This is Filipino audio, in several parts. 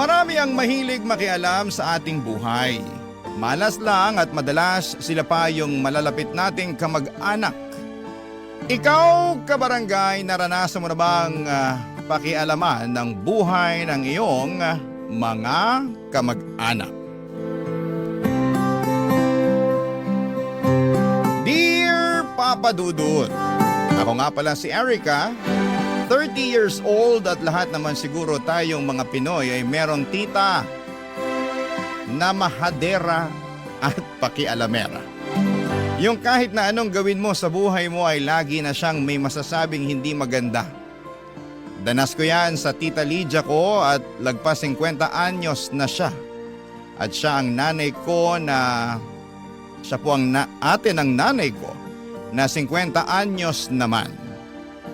Marami ang mahilig makialam sa ating buhay. Malas lang at madalas sila pa yung malalapit nating kamag-anak. Ikaw, kabarangay, naranasan mo na bang pakialaman ng buhay ng iyong mga kamag-anak? Dear Papa Dudut, ako nga pala si Erica, 30 years old at lahat naman siguro tayong mga Pinoy ay merong tita na mahadera at pakialamera. Yung kahit na anong gawin mo sa buhay mo ay lagi na siyang may masasabing hindi maganda. Danas ko yan sa tita Lydia ko at lagpas 50 anyos na siya. At siya ang nanay ko siya po ang ate ng nanay ko na 50 anyos naman.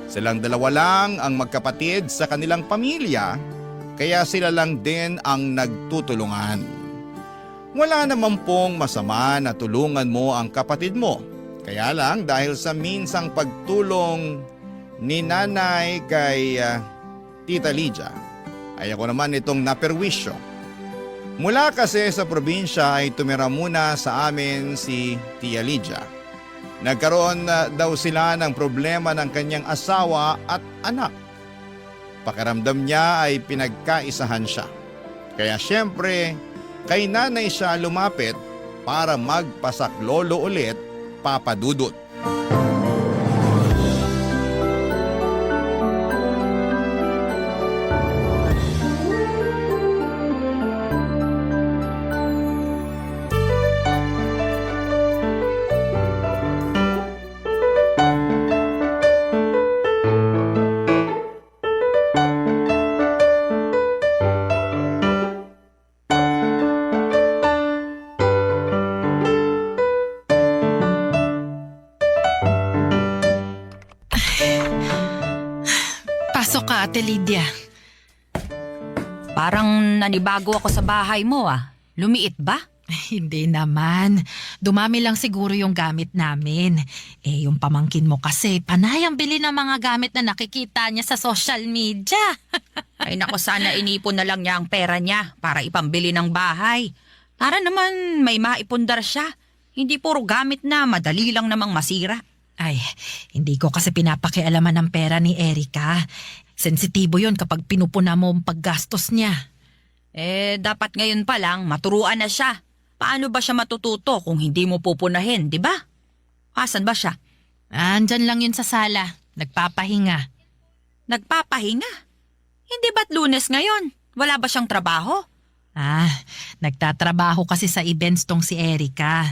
Silang dalawa lang ang magkapatid sa kanilang pamilya, kaya sila lang din ang nagtutulungan. Wala naman pong masama na tulungan mo ang kapatid mo. Kaya lang dahil sa minsang pagtulong ni nanay kay Tita Lydia, ay ako naman itong naperwisyo. Mula kasi sa probinsya ay tumira muna sa amin si Tia Lydia. Nagkaroon daw sila ng problema ng kanyang asawa at anak. Pakiramdam niya ay pinagkaisahan siya. Kaya syempre, kay nanay siya lumapit para magpasaklolo ulit, Papa Dudut. Pasok ka, Ate Lydia. Parang nanibago ako sa bahay mo ah. Lumiit ba? Hindi naman. Dumami lang siguro yung gamit namin. Yung pamangkin mo kasi, panay ang bili ng mga gamit na nakikita niya sa social media. Ay nako, sana inipon na lang niya ang pera niya para ipambili ng bahay. Para naman may maipundar siya. Hindi puro gamit na madali lang namang masira. Ay, hindi ko kasi pinapakialaman ng pera ni Erica. Sensitibo yon kapag pinupuna mo ang paggastos niya. Dapat ngayon pa lang maturuan na siya. Paano ba siya matututo kung hindi mo pupunahin, di ba? Asan ba siya? Andyan lang yun sa sala. Nagpapahinga. Nagpapahinga? Hindi ba't Lunes ngayon? Wala ba siyang trabaho? Nagtatrabaho kasi sa events tong si Erica.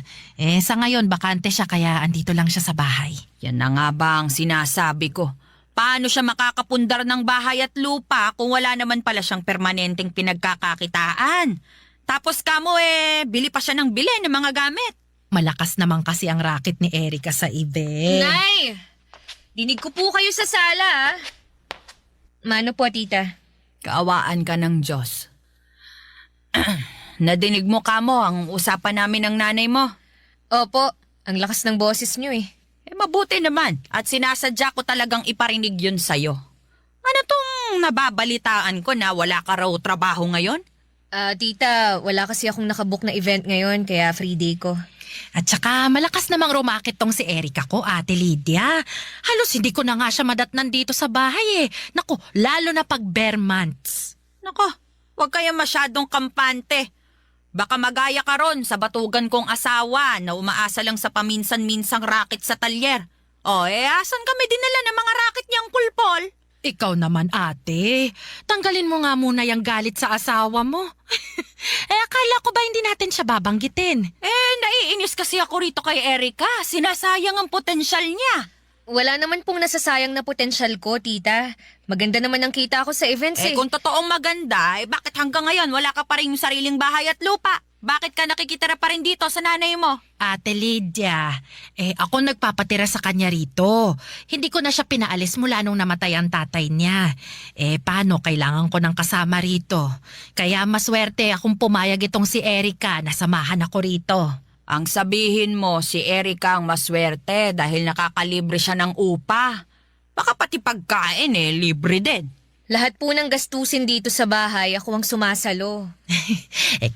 Sa ngayon, bakante siya kaya andito lang siya sa bahay. Yan na nga ba ang sinasabi ko? Paano siya makakapundar ng bahay at lupa kung wala naman pala siyang permanenteng pinagkakakitaan? Tapos kamo bili pa siya ng bili ng mga gamit. Malakas naman kasi ang racket ni Erica sa event. Nay! Dinig ko po kayo sa sala, ah. Mano po, tita? Kaawaan ka ng Diyos. Nadinig mo kamo ang usapan namin ng nanay mo. Opo, ang lakas ng boses niyo eh. Mabuti naman at sinasadya ko talagang iparinig yun sa'yo. Ano tong nababalitaan ko na wala ka raw trabaho ngayon? Tita, wala kasi akong nakabook na event ngayon kaya free day ko. At saka malakas namang rumakit tong si Erica ko, Ate Lydia. Halos hindi ko na nga siya madatnan dito sa bahay eh. Naku, lalo na pag bare months. Nako, huwag kaya masyadong kampante. Baka magaya ka ron sa batugan kong asawa na umaasa lang sa paminsan-minsang racket sa talyer. Asan kami dinala ng mga racket niyang pulpol? Ikaw naman, ate. Tanggalin mo nga muna yung galit sa asawa mo. Akala ko ba hindi natin siya babanggitin? Naiinis kasi ako rito kay Erica. Sinasayang ang potensyal niya. Wala naman pong nasasayang na potensyal ko, tita. Maganda naman ang kita ko sa events eh. Kung totoong maganda, bakit hanggang ngayon wala ka pa rin yung sariling bahay at lupa? Bakit ka nakikitira pa rin dito sa nanay mo? Ate Lydia, ako nagpapatira sa kanya rito. Hindi ko na siya pinaalis mula nung namatay ang tatay niya. Paano kailangan ko ng kasama rito? Kaya maswerte akong pumayag itong si Erica na samahan ako rito. Ang sabihin mo, si Erica ang maswerte dahil nakakalibre siya ng upa. Baka pati pagkain libre din. Lahat po ng gastusin dito sa bahay, ako ang sumasalo.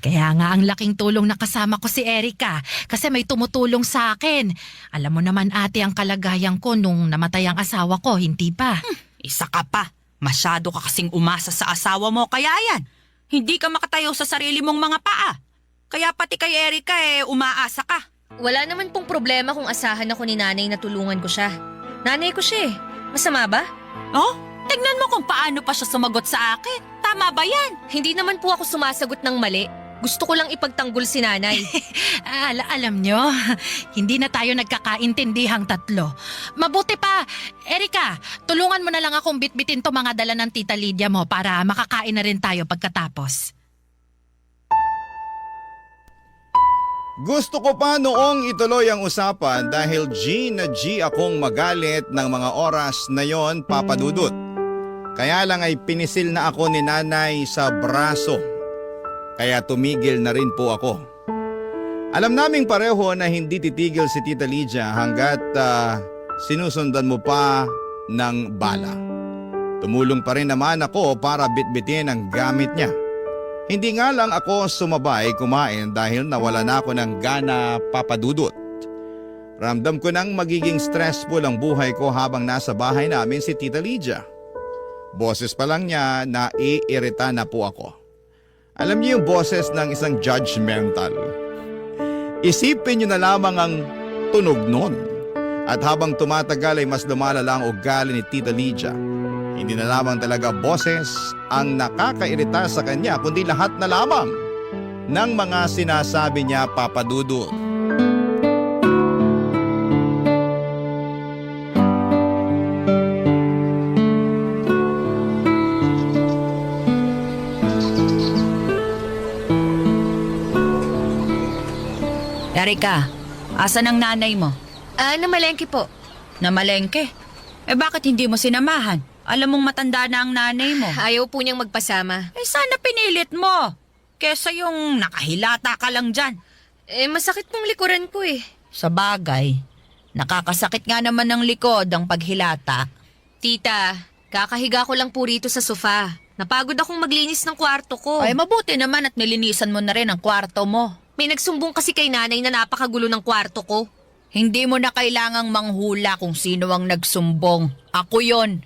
Kaya nga ang laking tulong na kasama ko si Erica kasi may tumutulong sa akin. Alam mo naman ate ang kalagayan ko nung namatay ang asawa ko, hindi pa. Isa ka pa. Masyado ka kasing umasa sa asawa mo, kaya yan. Hindi ka makatayo sa sarili mong mga paa. Kaya pati kay Erica umaasa ka. Wala naman pong problema kung asahan ako ni nanay na tulungan ko siya. Nanay ko siya eh. Masama ba? Oh, tignan mo kung paano pa siya sumagot sa akin. Tama ba yan? Hindi naman po ako sumasagot ng mali. Gusto ko lang ipagtanggol si nanay. Alam nyo, hindi na tayo nagkakaintindihang tatlo. Mabuti pa, Erica, tulungan mo na lang akong bitbitin to mga dala ng Tita Lydia mo para makakain na rin tayo pagkatapos. Gusto ko pa noong ituloy ang usapan dahil G na G akong magalit ng mga oras na yon, Papa Dudut. Kaya lang ay pinisil na ako ni nanay sa braso. Kaya tumigil na rin po ako. Alam naming pareho na hindi titigil si Tita Lydia hanggat sinusundan mo pa ng bala. Tumulong pa rin naman ako para bitbitin ang gamit niya. Hindi nga lang ako sumabay kumain dahil nawala na ako ng gana, Papa Dudut. Ramdam ko nang magiging stressful ang buhay ko habang nasa bahay namin si Tita Lydia. Boses pa lang niya na iirita na po ako. Alam niyo yung boses ng isang judgmental. Isipin niyo na lamang ang tunog nun. At habang tumatagal ay mas lumalala ang ugali ni Tita Lydia. Hindi na lamang talaga boses ang nakakairita sa kanya kundi lahat na lamang ng mga sinasabi niya, Papa Dudut. Erica, asan ang nanay mo? Namalengke po. Namalengke? Bakit hindi mo sinamahan? Alam mong matanda na ang nanay mo. Ayaw po niyang magpasama. Sana pinilit mo. Kesa yung nakahilata ka lang dyan. Masakit pong likuran ko eh. Sa bagay, nakakasakit nga naman ng likod ang paghilata. Tita, kakahiga ko lang po rito sa sofa. Napagod akong maglinis ng kwarto ko. Ay, mabuti naman at nilinisan mo na rin ang kwarto mo. May nagsumbong kasi kay nanay na napakagulo ng kwarto ko. Hindi mo na kailangang manghula kung sino ang nagsumbong. Ako yon.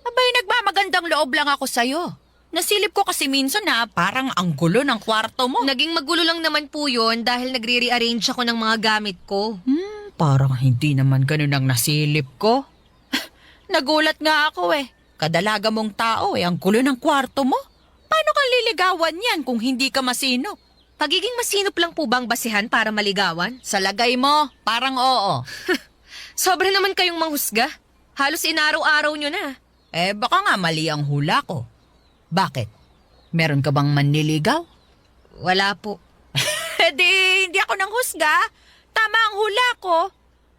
Abay, nagmamagandang loob lang ako sa'yo. Nasilip ko kasi minsan na parang ang gulo ng kwarto mo. Naging magulo lang naman po yun dahil nagre-rearrange ako ng mga gamit ko. Parang hindi naman ganun ang nasilip ko. Nagulat nga ako eh. Kadalaga mong tao ang gulo ng kwarto mo. Paano ka liligawan yan kung hindi ka masinop? Pagiging masinop lang po bang basihan para maligawan? Sa lagay mo, parang oo. Sobra naman kayong manghusga. Halos inaraw-araw nyo na. Baka nga mali ang hula ko. Bakit? Meron ka bang manliligaw? Wala po. Hindi ako nang husga. Tama ang hula ko.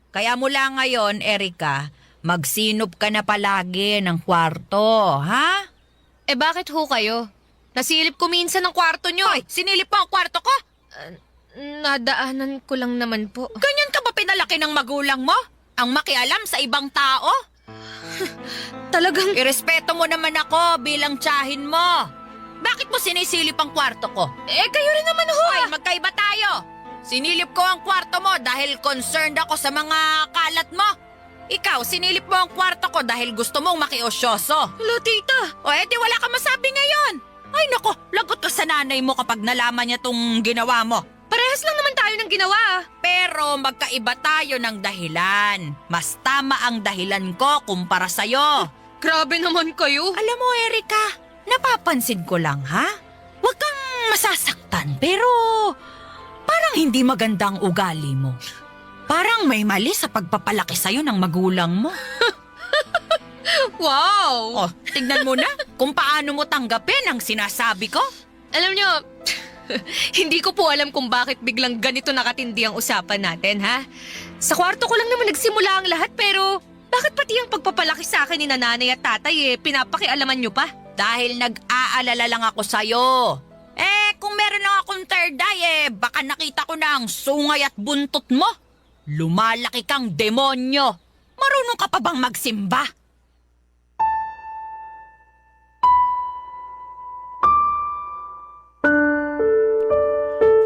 Kaya mula ngayon, Erica, magsinop ka na palagi ng kwarto, ha? Bakit ho kayo? Nasilip ko minsan ang kwarto nyo. Hoy, sinilip mo ang kwarto ko? Nadaanan ko lang naman po. Ganyan ka ba pinalaki ng magulang mo? Ang makialam sa ibang tao? Talagang... Irespeto mo naman ako bilang tiyahin mo. Bakit mo sinisilip ang kwarto ko? kayo rin naman ho. Hoy, magkaiba tayo. Sinilip ko ang kwarto mo dahil concerned ako sa mga kalat mo. Ikaw, sinilip mo ang kwarto ko dahil gusto mong makiosyoso. Hello, tita. Di wala ka masabi ngayon. Ay nako, lagot ka sa nanay mo kapag nalaman niya tong ginawa mo. Parehas lang naman tayo ng ginawa. Pero magkaiba tayo ng dahilan. Mas tama ang dahilan ko kumpara sa'yo. Grabe naman kayo. Alam mo, Erica, napapansin ko lang, ha? Huwag kang masasaktan, pero parang hindi maganda ang ugali mo. Parang may mali sa pagpapalaki sa'yo ng magulang mo. Wow! Tignan mo na kung paano mo tanggapin ang sinasabi ko. Alam nyo, hindi ko po alam kung bakit biglang ganito nakatindi ang usapan natin, ha? Sa kwarto ko lang naman nagsimula ang lahat, pero bakit pati ang pagpapalaki sa akin ni nanay at tatay pinapakialaman nyo pa? Dahil nag-aalala lang ako sa'yo. Kung meron lang akong third eye, baka nakita ko na ang sungay at buntot mo. Lumalaki kang demonyo. Marunong ka pa bang magsimba?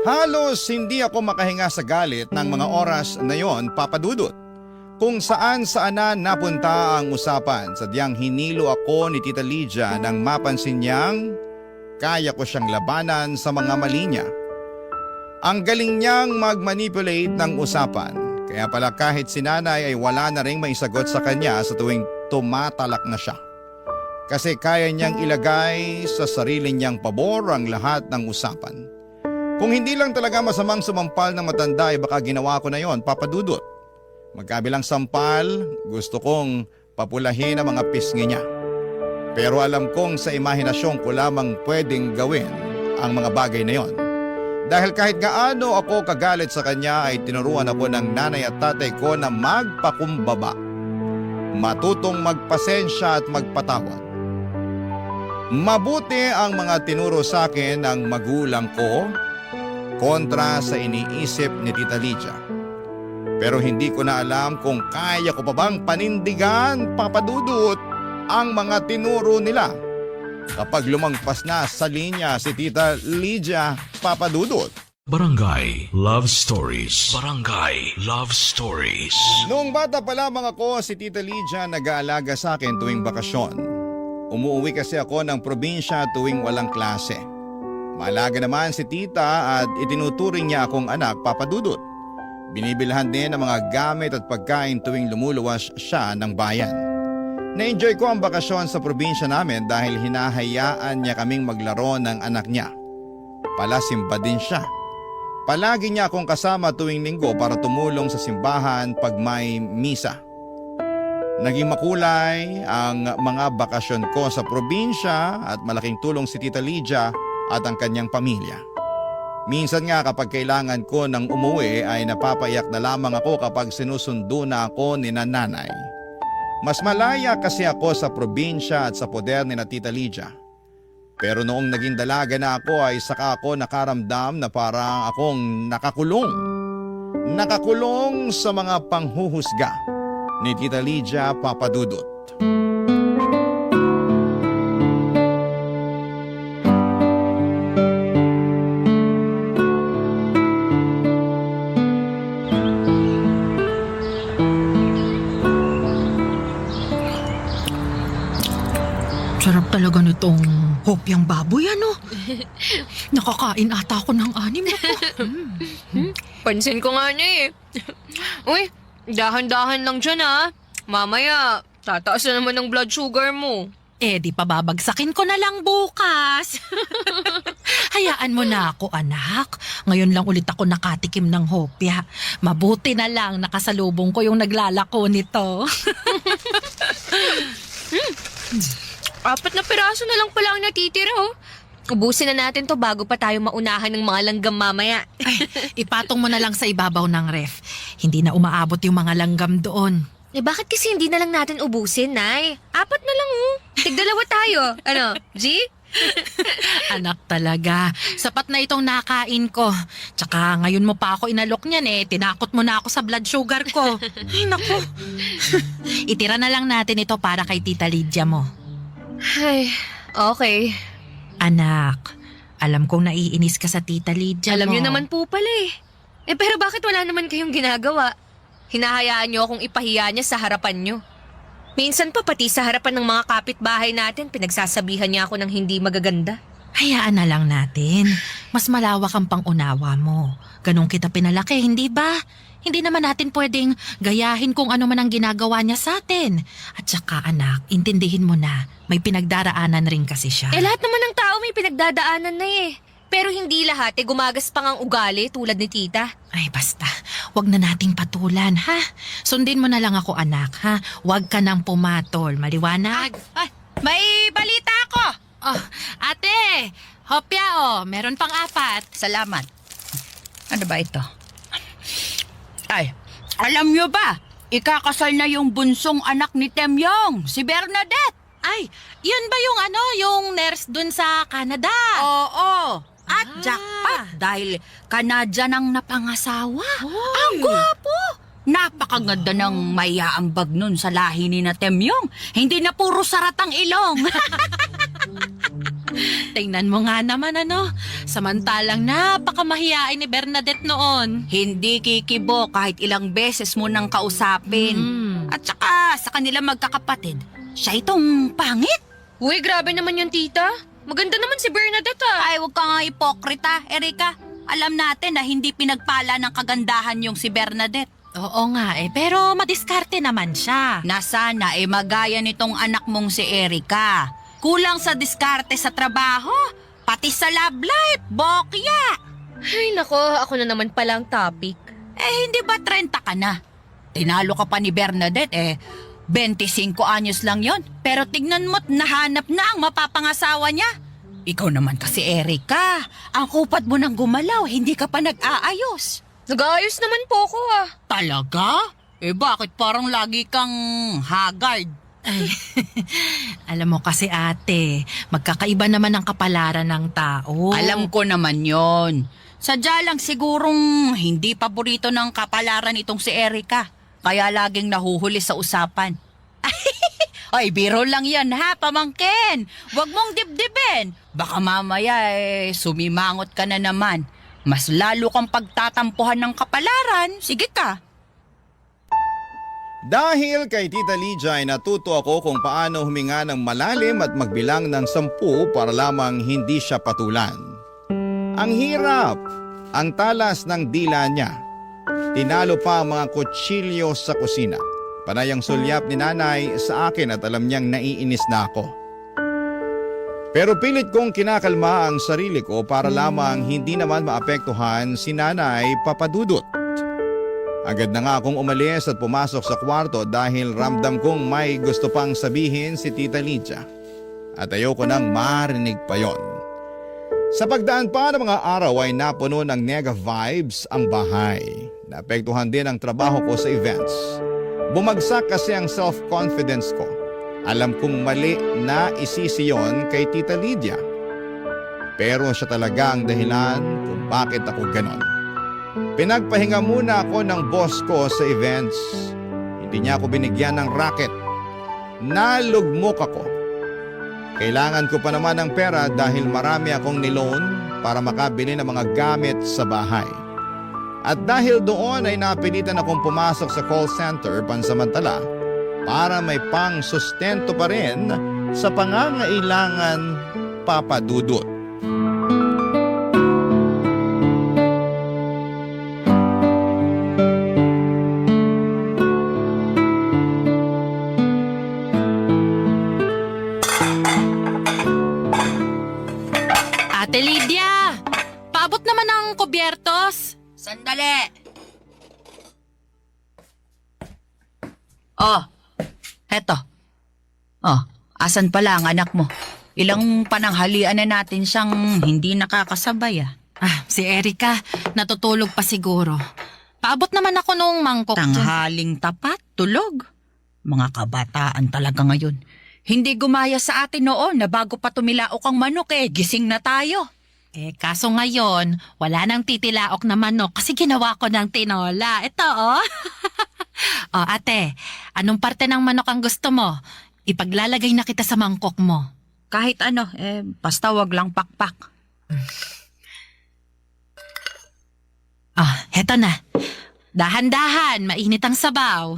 Halos hindi ako makahinga sa galit ng mga oras na yon, Papa Dudut. Kung saan na napunta ang usapan, sadyang hinilo ako ni Tita Lydia nang mapansin niyang kaya ko siyang labanan sa mga mali niya. Ang galing niyang mag-manipulate ng usapan, kaya pala kahit si nanay ay wala na ring maisagot sa kanya sa tuwing tumatalak na siya. Kasi kaya niyang ilagay sa sarili niyang pabor ang lahat ng usapan. Kung hindi lang talaga masamang sumampal ng matanda ay baka ginawa ko na yon, Papa Dudut. Magkabilang sampal, gusto kong papulahin ang mga pisngi niya. Pero alam kong sa imahinasyon ko lamang pwedeng gawin ang mga bagay na yon. Dahil kahit gaano ako kagalit sa kanya ay tinuruan ako ng nanay at tatay ko na magpakumbaba. Matutong magpasensya at magpatawad. Mabuti ang mga tinuro sa akin ng magulang ko kontra sa iniisip ni Tita Lydia. Pero hindi ko na alam kung kaya ko pa bang panindigan, Papa Dudut, ang mga tinuro nila. Kapag lumagpas na sa linya si Tita Lydia, Papa Dudut. Barangay Love Stories. Barangay Love Stories. Noong bata pa lamang ako, si Tita Lydia nag-aalaga sa akin tuwing bakasyon. Umuwi kasi ako ng probinsya tuwing walang klase. Maalaga naman si Tita at itinuturing niya akong anak, Papa Dudut. Binibilhan din ng mga gamit at pagkain tuwing lumuluwas siya ng bayan. Na-enjoy ko ang bakasyon sa probinsya namin dahil hinahayaan niya kaming maglaro ng anak niya. Palasimba din siya. Palagi niya akong kasama tuwing linggo para tumulong sa simbahan pag may misa. Naging makulay ang mga bakasyon ko sa probinsya at malaking tulong si Tita Lydia at ang kanyang pamilya. Minsan nga kapag kailangan ko ng umuwi ay napapayak na lamang ako kapag sinusundo na ako ni nanay. Mas malaya kasi ako sa probinsya at sa poder ni na Tita Lydia. Pero noong naging dalaga na ako ay saka ako nakaramdam na parang akong nakakulong. Nakakulong sa mga panghuhusga ni Tita Lydia, Papa Dudut. Sarap talaga nitong hopyang baboy, ano? Nakakain ata ako ng 6 na to. Pansin ko nga niya eh. Uy, dahan-dahan lang dyan ha. Mamaya, tataas na naman ang blood sugar mo. Eh, di pa babagsakin ko na lang bukas. Hayaan mo na ako, anak. Ngayon lang ulit ako nakatikim ng hopya. Mabuti na lang nakasalubong ko yung naglalako nito. 4 na piraso na lang pala ang natitira oh. Ubusin na natin to bago pa tayo maunahan ng mga langgam mamaya. Ipatong mo na lang sa ibabaw ng ref. Hindi na umaabot yung mga langgam doon. Eh bakit kasi hindi na lang natin ubusin, Nay? 4 na lang oh. Tig-2 tayo. Ano, G? Anak talaga. Sapat na itong nakain ko. Tsaka ngayon mo pa ako inalok niyan eh. Tinakot mo na ako sa blood sugar ko. Ay, naku. Itira na lang natin ito para kay Tita Lydia mo. Ay, okay. Anak, alam kong naiinis ka sa Tita Lydia Alam mo. niyo naman po pala eh. Eh pero bakit wala naman kayong ginagawa? Hinahayaan niyo akong ipahiya niya sa harapan niyo. Minsan pa pati sa harapan ng mga kapitbahay natin, pinagsasabihan niya ako ng hindi magaganda. Hayaan na lang natin. Mas malawak ang pangunawa mo. Ganun kita pinalaki, hindi ba? Hindi naman natin pwedeng gayahin kung ano man ang ginagawa niya sa atin. At saka anak, intindihin mo na, may pinagdaraanan rin kasi siya. Eh lahat naman ng tao may pinagdadaanan na eh. Pero hindi lahat eh gumagaspang ang ugali tulad ni tita. Ay basta, wag na nating patulan, ha? Sundin mo na lang ako anak, ha? Wag ka nang pumatol, maliwanag? Ay, may balita ako. Oh, ate, hopya oh, meron pang 4. Salamat. Ano ba ito? Ay, alam nyo ba? Ikakasal na yung bunsong anak ni Temyong, si Bernadette. Ay, yun ba yung yung nurse dun sa Canada? Oo. At Ah. jackpot dahil Canadian ang napangasawa. Oy. Ang gwapo! Napakaganda ng maiaambag nun sa lahi ni na Temyong. Hindi na puro saratang ilong. Tingnan mo nga naman samantalang napakamahiyain ni Bernadette noon. Hindi kikibo kahit ilang beses mo nang kausapin. At saka sa kanila magkakapatid, siya itong pangit. Uy, grabe naman yung tita. Maganda naman si Bernadette Ay, huwag ka nga ipokrita, Erika. Alam natin na hindi pinagpala ng kagandahan yung si Bernadette. Oo nga pero madiskarte naman siya. Na sana magaya nitong anak mong si Erika. Kulang sa diskarte sa trabaho, pati sa love life, bokya. Ay nako, ako na naman pala ang topic. Hindi ba 30 ka na? Tinalo ka pa ni Bernadette 25 anyos lang yon. Pero tignan mo't nahanap na ang mapapangasawa niya. Ikaw naman kasi Erika, ang kupat mo nang gumalaw, hindi ka pa nag-aayos. Nag-aayos naman po ako Talaga? Bakit parang lagi kang haggard? Ay, alam mo kasi ate, magkakaiba naman ang kapalaran ng tao. Alam ko naman yon. Sadya lang sigurong hindi paborito ng kapalaran itong si Erika. Kaya laging nahuhuli sa usapan. Ay, biro lang yan ha, pamangkin. Huwag mong dibdibin. Baka mamaya sumimangot ka na naman. Mas lalo kang pagtatampuhan ng kapalaran. Sige ka. Dahil kay Tita Lydia ay natuto ako kung paano huminga ng malalim at magbilang ng 10 para lamang hindi siya patulan. Ang hirap, ang talas ng dila niya. Tinalo pa ang mga kutsilyo sa kusina. Panay ang sulyap ni nanay sa akin at alam niyang naiinis na ako. Pero pilit kong kinakalma ang sarili ko para lamang hindi naman maapektuhan si Nanay Papadudut. Agad na nga akong umalis at pumasok sa kwarto dahil ramdam kong may gusto pang sabihin si Tita Lydia. At ayoko nang marinig pa yon. Sa pagdaan pa ng mga araw ay napuno ng nega vibes ang bahay. Naapektuhan din ang trabaho ko sa events. Bumagsak kasi ang self-confidence ko. Alam kong mali na isisi yon kay Tita Lydia. Pero siya talaga ang dahilan kung bakit ako ganon. Pinagpahinga muna ako ng boss ko sa events. Hindi niya ako binigyan ng racket. Nalugmok ako. Kailangan ko pa naman ng pera dahil marami akong niloan para makabili ng mga gamit sa bahay. At dahil doon ay napilitan akong pumasok sa call center pansamantala para may pang-sustento pa rin sa pangangailangan papadudot. Ate Lydia, paabot naman ang kubyertos. Sandali! Oh, heto. Oh, asan pala ang anak mo? Ilang pananghalian na natin siyang hindi nakakasabay Si Erika, natutulog pa siguro. Paabot naman ako nung mangkok dyan. Tanghaling tapat, tulog. Mga kabataan talaga ngayon. Hindi gumaya sa atin noon na bago pa tumilaok ang manok gising na tayo. Kaso ngayon, wala nang titilaok na manok kasi ginawa ko ng tinola. Ito ate, anong parte ng manok ang gusto mo? Ipaglalagay na kita sa mangkok mo. Kahit ano, basta wag lang pakpak. Heto na. Dahan-dahan, mainit ang sabaw.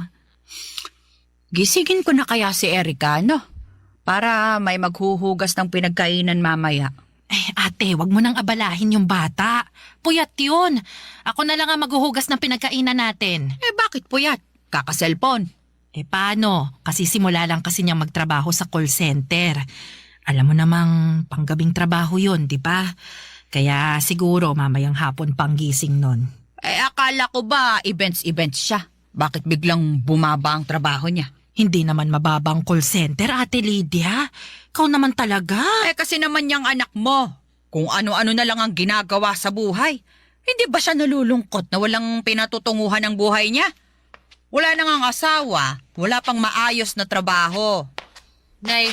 Gisingin ko na kaya si Erika, no? Para may maghuhugas ng pinagkainan mamaya. Ate, wag mo nang abalahin yung bata. Puyat yun. Ako na lang ang maghuhugas ng pinagkainan natin. Bakit puyat? Kaka-cellphone. Paano? Kasi simula lang kasi niyang magtrabaho sa call center. Alam mo namang panggabing trabaho yun, di ba? Kaya siguro mamayang hapon pang gising nun. Akala ko ba events siya? Bakit biglang bumaba ang trabaho niya? Hindi naman mababang call center, Ate Lydia. Ikaw naman talaga. Kasi naman niyang anak mo. Kung ano-ano na lang ang ginagawa sa buhay. Hindi ba siya nalulungkot na walang pinatutunguhan ang buhay niya? Wala na ngang asawa, wala pang maayos na trabaho. Nay,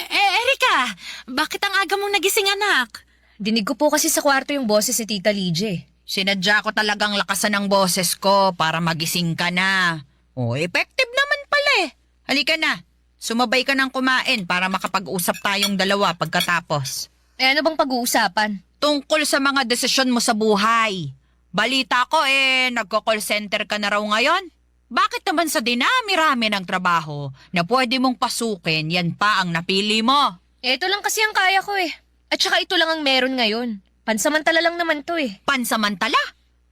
Erika, bakit ang aga mong nagising anak? dinig ko po kasi sa kwarto yung boses si Tita Lydia. Sinadya ko talagang lakasan ng boses ko para magising ka na. Effective naman pala Halika na. Sumabay ka ng kumain para makapag-usap tayong dalawa pagkatapos. Eh ano bang pag-uusapan? Tungkol sa mga desisyon mo sa buhay. Balita ko nagko-call center ka na raw ngayon. Bakit naman sa dinami-rami ng trabaho na pwede mong pasukin, yan pa ang napili mo? Eh, ito lang kasi ang kaya ko eh. At saka ito lang ang meron ngayon. Pansamantala lang naman to eh. Pansamantala.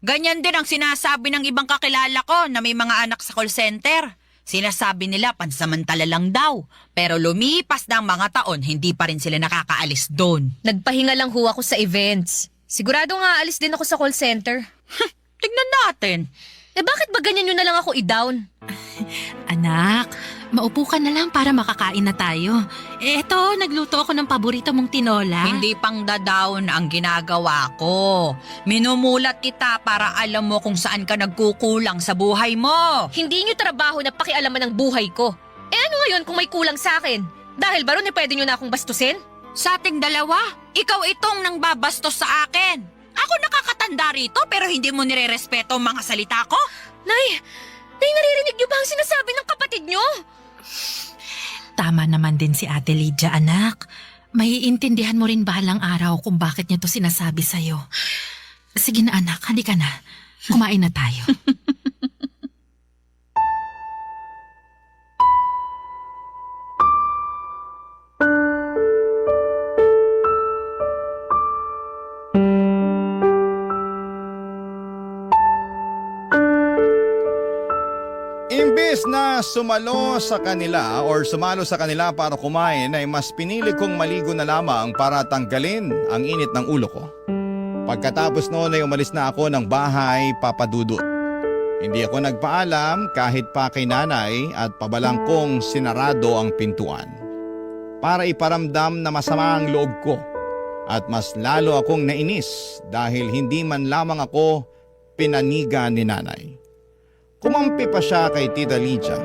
Ganyan din ang sinasabi ng ibang kakilala ko na may mga anak sa call center. Sinasabi nila pansamantala lang daw. Pero lumipas ng mga taon, hindi pa rin sila nakakaalis doon. Nagpahinga lang ho ako sa events. Sigurado nga alis din ako sa call center. Tignan natin. Eh bakit ba ganyan nyo na lang ako i-down? Anak, maupo ka na lang para makakain na tayo. Eto, nagluto ako ng paborito mong tinola. Hindi pang down ang ginagawa ko. Minumulat kita para alam mo kung saan ka nagkukulang sa buhay mo. Hindi nyo trabaho na pakialaman ng buhay ko. Eh ano ngayon kung may kulang sa akin? Dahil ba ron pwede nyo na akong bastusin? Sa ating dalawa, ikaw itong nang babastos sa akin. Ako nakakatanda rito pero hindi mo nire-respeto ang mga salita ko? Nay, naririnig nyo ba ang sinasabi ng kapatid nyo? Tama naman din si Ate Lydia, anak. Maiintindihan mo rin bahalang araw kung bakit niya to sinasabi sa'yo. Sige na anak, halika na. Kumain na tayo. Imbes na sumalo sa kanila para kumain ay mas pinili kong maligo na lamang para tanggalin ang init ng ulo ko. Pagkatapos noon ay umalis na ako ng bahay, Papa Dudut. Hindi ako nagpaalam kahit pa kay nanay at pabalang kong sinarado ang pintuan. Para iparamdam na masama ang loob ko at mas lalo akong nainis dahil hindi man lamang ako pinaniga ni nanay. Kumampi pa siya kay Tita Lydia.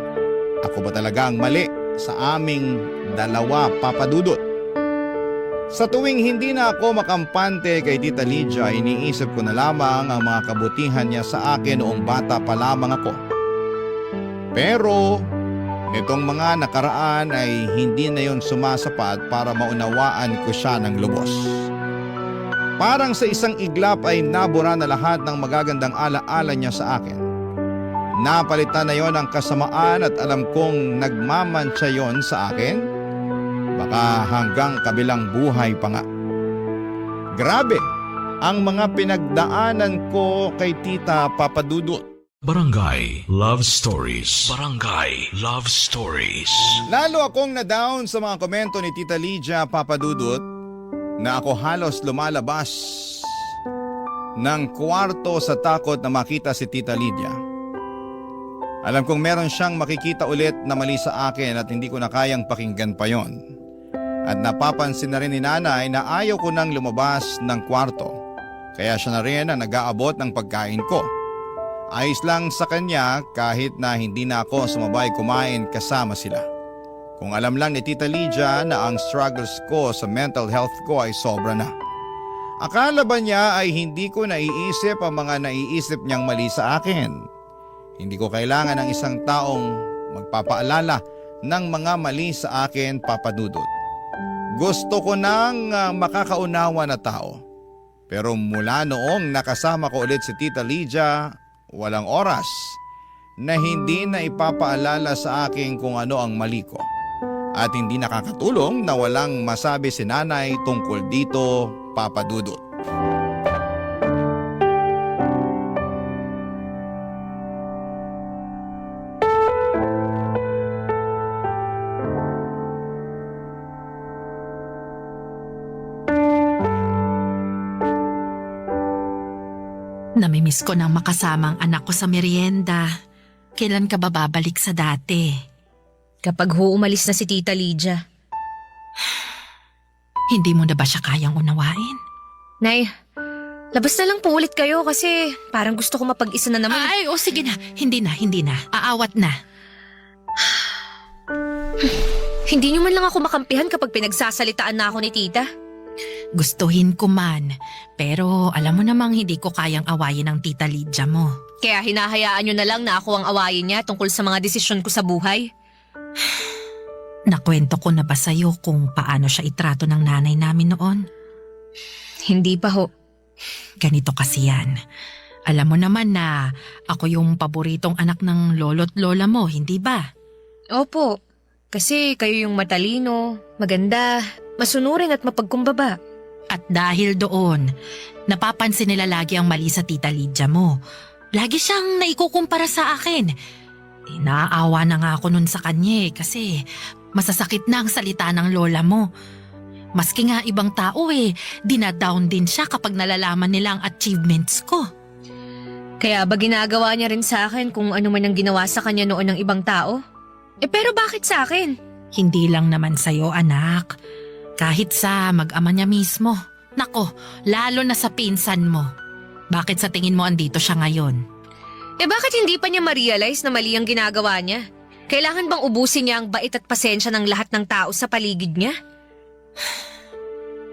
Ako ba talaga ang mali sa aming dalawa, Papa Dudut? Sa tuwing hindi na ako makampante kay Tita Lydia, iniisip ko na lamang ang mga kabutihan niya sa akin noong bata pa lamang ako. Pero nitong mga nakaraan ay hindi na yon sumasapat para maunawaan ko siya ng lubos. Parang sa isang iglap ay nabura na lahat ng magagandang alaala niya sa akin. Napalitan na yon ang kasamaan at alam kong nagmamantsa yon sa akin. Baka hanggang kabilang buhay pa nga. Grabe ang mga pinagdaanan ko kay Tita Papa Dudut. Barangay Love Stories. Barangay Love Stories. Lalo akong na-down sa mga komento ni Tita Lydia, Papa Dudut, na ako halos lumalabas ng kwarto sa takot na makita si Tita Lydia. Alam kong meron siyang makikita ulit na mali sa akin at hindi ko na kayang pakinggan pa yon. At napapansin na rin ni nanay na ayaw ko nang lumabas ng kwarto. Kaya siya na rin ang nag-aabot ng pagkain ko. Ayos lang sa kanya kahit na hindi na ako sumabay kumain kasama sila. Kung alam lang ni Tita Lydia na ang struggles ko sa mental health ko ay sobra na. Akala ba niya ay hindi ko naiisip ang mga naiisip niyang mali sa akin? Hindi ko kailangan ng isang taong magpapaalala ng mga mali sa akin, Papa Dudut. Gusto ko nang makakaunawa na tao. Pero mula noong nakasama ko ulit si Tita Lydia, walang oras na hindi na ipapaalala sa akin kung ano ang mali ko. At hindi nakakatulong na walang masabi si nanay tungkol dito, Papa Dudut. Namimiss ko nang makasama ang anak ko sa merienda. Kailan ka ba babalik sa dati? Kapag umalis na si Tita Lydia. Hindi mo na ba siya kayang unawain? Nay, labas na lang po ulit kayo kasi parang gusto ko mapag-isa na naman. Ay, sige na. Hindi na. Aawat na. Hindi nyo man lang ako makampihan kapag pinagsasalitaan na ako ni Tita. Gustuhin ko man. Pero alam mo namang hindi ko kayang awayin ang Tita Lydia mo. Kaya hinahayaan nyo na lang na ako ang awayin niya tungkol sa mga desisyon ko sa buhay. Nakwento ko na ba sa'yo kung paano siya itrato ng nanay namin noon? Hindi pa ho. Ganito kasi yan. Alam mo naman na ako yung paboritong anak ng lolo't lola mo, hindi ba? Opo, kasi kayo yung matalino, maganda, masunurin at mapagkumbaba. At dahil doon, napapansin nila lagi ang mali sa tita Lydia mo. Lagi siyang naikukumpara sa akin. Naaawa na nga ako nun sa kanya kasi masasakit na ang salita ng lola mo. Maski nga ibang tao dinadown din siya kapag nalalaman nila ang achievements ko. Kaya ba ginagawa niya rin sa akin kung ano man ang ginawa sa kanya noon ng ibang tao? Pero bakit sa akin? Hindi lang naman sa'yo, anak. Kahit sa mag-ama niya mismo. Nako, lalo na sa pinsan mo. Bakit sa tingin mo andito siya ngayon? Bakit hindi pa niya ma-realize na mali ang ginagawa niya? Kailangan bang ubusin niya ang bait at pasensya ng lahat ng tao sa paligid niya?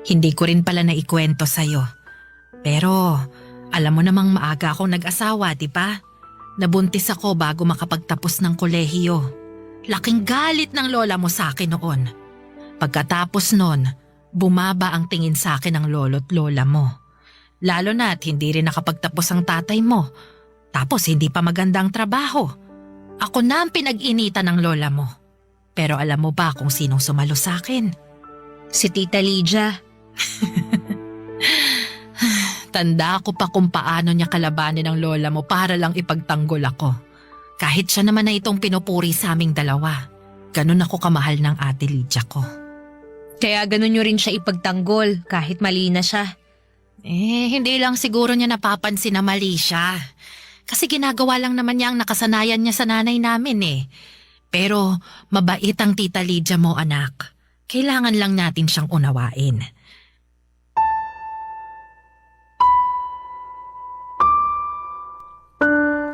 Hindi ko rin pala naikwento sa'yo. Pero alam mo namang maaga akong nag-asawa, di ba? Nabuntis ako bago makapagtapos ng kolehiyo. Laking galit ng lola mo sa akin noon. Pagkatapos nun, bumaba ang tingin sa akin ng lolo't lola mo. Lalo na't hindi rin nakapagtapos ang tatay mo. Tapos hindi pa magandang trabaho. Ako na ang pinag-initan ng lola mo. Pero alam mo ba kung sinong sumalo sa akin? Si Tita Lydia. Tanda ko pa kung paano niya kalabanin ang lola mo para lang ipagtanggol ako. Kahit siya naman na itong pinupuri sa aming dalawa. Ganun ako kamahal ng ate Lydia ko. Kaya ganun nyo rin siya ipagtanggol kahit mali na siya. Hindi lang siguro niya napapansin na mali siya. Kasi ginagawa lang naman niya ang nakasanayan niya sa nanay namin. Pero mabait ang tita Lydia mo, anak. Kailangan lang natin siyang unawain.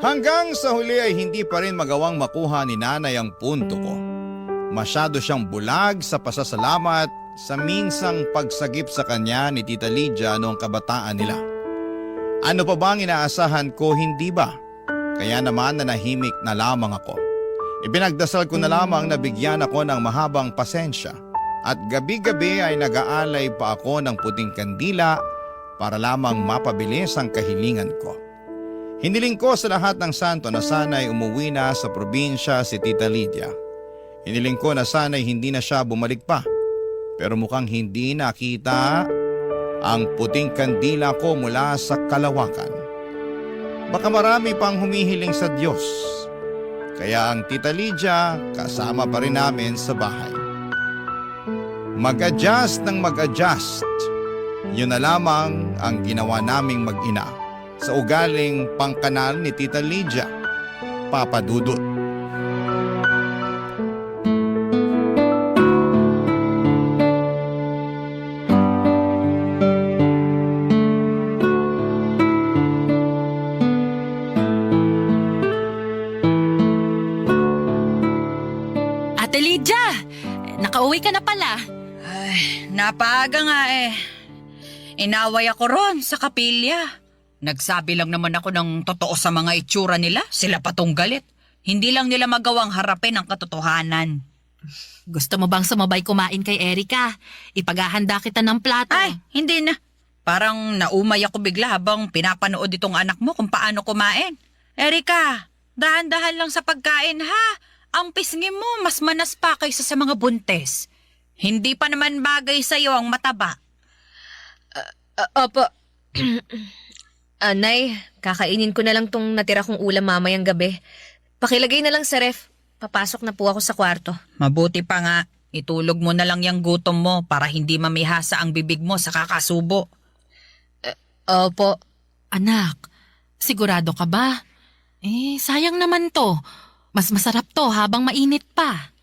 Hanggang sa huli ay hindi pa rin magawang makuha ni nanay ang punto ko. Masyado siyang bulag sa pasasalamat sa minsang pagsagip sa kanya ni Tita Lydia noong kabataan nila. Ano pa bang inaasahan ko, hindi ba? Kaya naman nanahimik na lamang ako. Ipinagdasal ko na lamang na bigyan ako ng mahabang pasensya at gabi-gabi ay nag-aalay pa ako ng puting kandila para lamang mapabilis ang kahilingan ko. Hiniling ko sa lahat ng santo na sana'y umuwi na sa probinsya si Tita Lydia. Hiniling ko na sana'y hindi na siya bumalik pa. Pero mukhang hindi nakita ang puting kandila ko mula sa kalawakan. Baka marami pang humihiling sa Diyos. Kaya ang Tita Lydia kasama pa rin namin sa bahay. Mag-adjust ng mag-adjust. Yun na lamang ang ginawa naming mag-ina sa ugaling pangkanal ni Tita Lydia, Papa Dudut. Ate Lydia! Nakauwi ka na pala. Ay, napaaga nga Inaway ako ron sa kapilya. Nagsabi lang naman ako ng totoo sa mga itsura nila. Sila patong galit. Hindi lang nila magawang harapin ang katotohanan. Gusto mo bang sumabay kumain kay Erica? Ipaghahanda kita ng plato. Ay, hindi na. Parang naumay ako bigla habang pinapanood itong anak mo kung paano kumain. Erika, dahan-dahan lang sa pagkain ha. Ang pisngi mo mas manas pa kaysa sa mga buntes. Hindi pa naman bagay sa'yo ang mataba. Opo. Nay, kakainin ko na lang tong natira kong ulam mamayang gabi. Pakilagay na lang sa ref. Papasok na po ako sa kwarto. Mabuti pa nga, itulog mo na lang yung gutom mo para hindi mamihasa ang bibig mo sa kakasubo. Opo. Anak, sigurado ka ba? Sayang naman to. Mas masarap to habang mainit pa.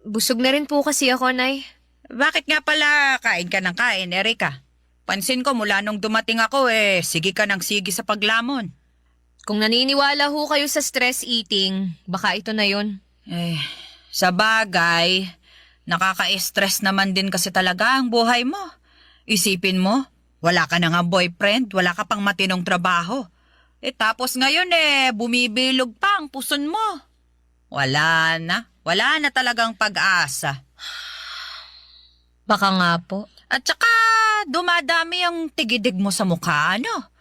Busog na rin po kasi ako, Nay. Bakit nga pala kain ka ng kain, Erika? Pansin ko mula nung dumating ako sige ka ng sige sa paglamon. Kung naniniwala ho kayo sa stress eating, baka ito na yun. Sa bagay, nakaka-stress naman din kasi talaga ang buhay mo. Isipin mo, wala ka na nga boyfriend, wala ka pang matinong trabaho. Tapos ngayon bumibilog pa ang puson mo. Wala na. Wala na talagang pag-asa. Baka nga po. At saka dumadami ang tigidig mo sa mukha, ano?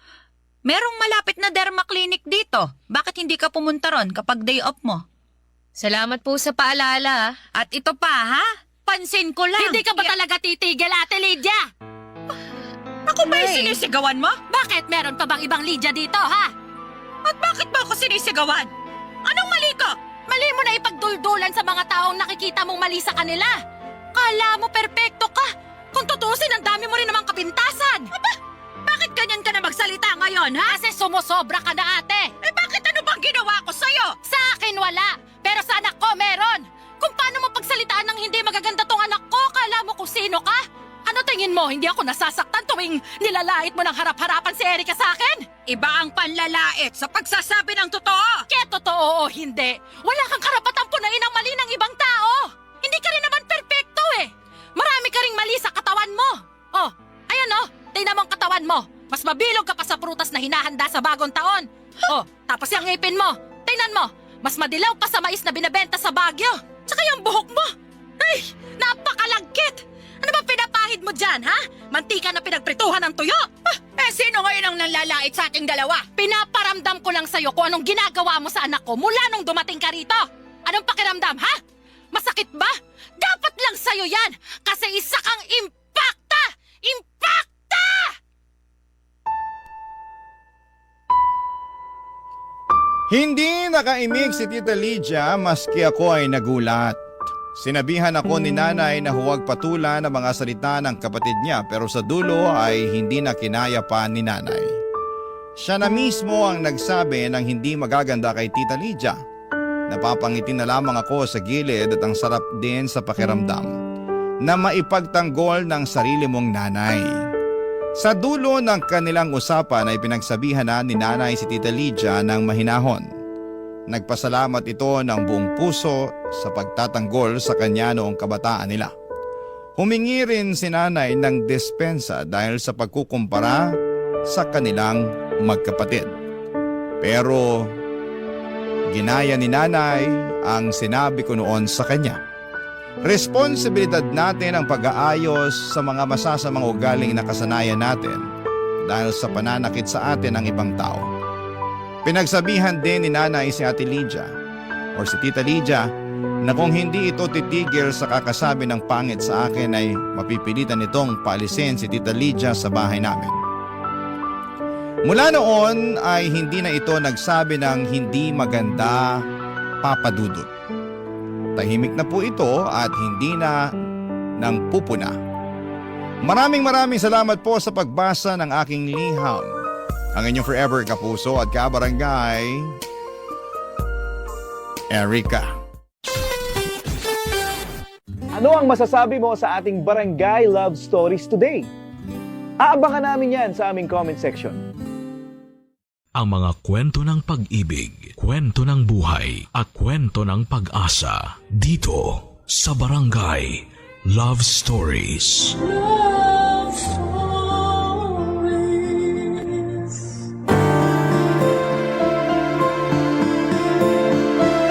Merong malapit na derma clinic dito. Bakit hindi ka pumunta ron kapag day off mo? Salamat po sa paalala. At ito pa, ha? Pansin ko lang. Hindi ka ba talaga titigil, Ate Lydia? Ako ba yung sinisigawan mo? Bakit? Meron pa bang ibang Lydia dito, ha? At bakit ba ako sinisigawan? Anong mali ko? Mali mo na ipagduldulan sa mga taong nakikita mong mali sa kanila. Kala mo perpekto ka. Kung tutusin, ang dami mo rin namang kapintasan. Aba, bakit ganyan ka na magsalita ngayon, ha? Kasi sumusobra ka na, ate. Eh bakit ano bang ginawa ko sa'yo? Sa akin wala, pero sa anak ko meron. Kung paano mo pagsalitaan ng hindi magaganda tong anak ko, kala mo kung sino ka? Ano tingin mo, hindi ako nasasaktan tuwing nilalait mo ng harap-harapan si Erika sa akin? Iba ang panlalait sa pagsasabi ng totoo. Kaya totoo o hindi, wala kang karapatang punain ang mali ng ibang tao. Hindi ka rin naman perpekto eh. Marami ka ring mali sa katawan mo. Oh, ayan oh, tingnan mo ang katawan mo. Mas mabilog ka pa sa prutas na hinahanda sa bagong taon. Oh, tapos yung ngipin mo, tingnan mo, mas madilaw pa sa mais na binebenta sa Baguio. Tsaka yung buhok mo, ay, napakalagkit. Ano ba pinapahid mo dyan, ha? Mantika na pinagprituhan ng tuyo. Sino ngayon ang nanlalait sa ating dalawa? Pinaparamdam ko lang sa'yo kung anong ginagawa mo sa anak ko mula nung dumating ka rito. Anong pakiramdam, ha? Masakit ba? Dapat lang sa'yo yan kasi isa kang impacta! Impacta! Hindi nakaimik si Tita Lydia maski ako ay nagulat. Sinabihan ako ni nanay na huwag patulan ang mga salita ng kapatid niya pero sa dulo ay hindi na kinaya pa ni nanay. Siya na mismo ang nagsabi ng hindi magaganda kay Tita Lydia. Napapangiti na lamang ako sa gilid at ang sarap din sa pakiramdam na maipagtanggol ng sarili mong nanay. Sa dulo ng kanilang usapan ay pinagsabihan na ni nanay si Tita Lydia ng mahinahon. Nagpasalamat ito ng buong puso sa pagtatanggol sa kanya noong kabataan nila. Humingi rin si nanay ng dispensa dahil sa pagkukumpara sa kanilang magkapatid. Pero ginaya ni nanay ang sinabi ko noon sa kanya. Responsibilidad natin ang pag-aayos sa mga masasamang ugaling na kasanayan natin dahil sa pananakit sa atin ng ibang tao. Pinagsabihan din ni nanay si Ate Lydia o si Tita Lydia na kung hindi ito titigil sa kakasabi ng pangit sa akin ay mapipilitan itong paalisin si Tita Lydia sa bahay namin. Mula noon ay hindi na ito nagsabi ng hindi maganda, Papa Dudut. Tahimik na po ito at hindi na nang pupuna. Maraming salamat po sa pagbasa ng aking liham. Ang inyong forever kapuso at kabarangay, Erika. Ano ang masasabi mo sa ating Barangay Love Stories today? Aabangan namin yan sa aming comment section. Ang mga kwento ng pag-ibig, kwento ng buhay, at kwento ng pag-asa dito sa Barangay Love Stories. Love Stories.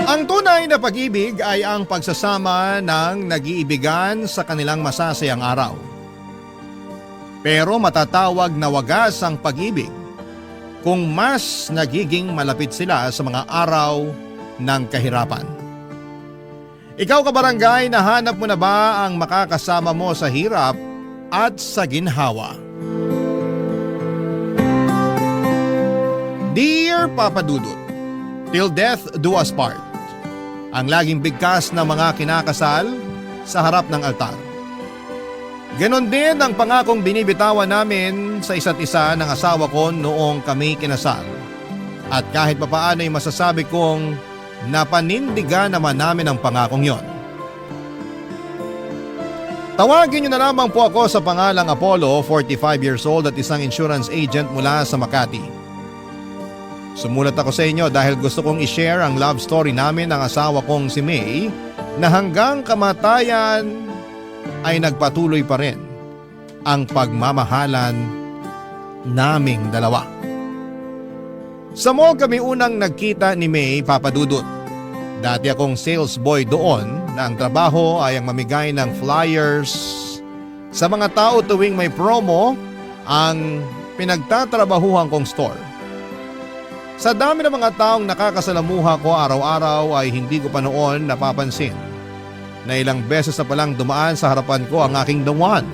Ang tunay na pag-ibig ay ang pagsasama ng nag-iibigan sa kanilang masasayang araw. Pero matatawag na wagas ang pag-ibig kung mas nagiging malapit sila sa mga araw ng kahirapan. Ikaw kabarangay, nahanap mo na ba ang makakasama mo sa hirap at sa ginhawa? Dear Papa Dudut, till death do us part. Ang laging bigkas ng mga kinakasal sa harap ng altar. Ganon din ang pangakong binibitawan namin sa isa't isa ng asawa ko noong kami kinasal. At kahit papaano ay masasabi kong napanindigan naman namin ang pangakong yon. Tawagin niyo na lamang po ako sa pangalang Apollo, 45 years old at isang insurance agent mula sa Makati. Sumulat ako sa inyo dahil gusto kong i-share ang love story namin ng asawa kong si May na hanggang kamatayan ay nagpatuloy pa rin ang pagmamahalan naming dalawa. Sa mall kami unang nagkita ni May, Papa Dudut. Dati akong sales boy doon na ang trabaho ay ang mamigay ng flyers sa mga tao tuwing may promo ang pinagtatrabahuhan kong store. Sa dami ng mga taong nakakasalamuha ko araw-araw ay hindi ko pa noon napapansin na ilang beses na palang dumaan sa harapan ko ang aking the one.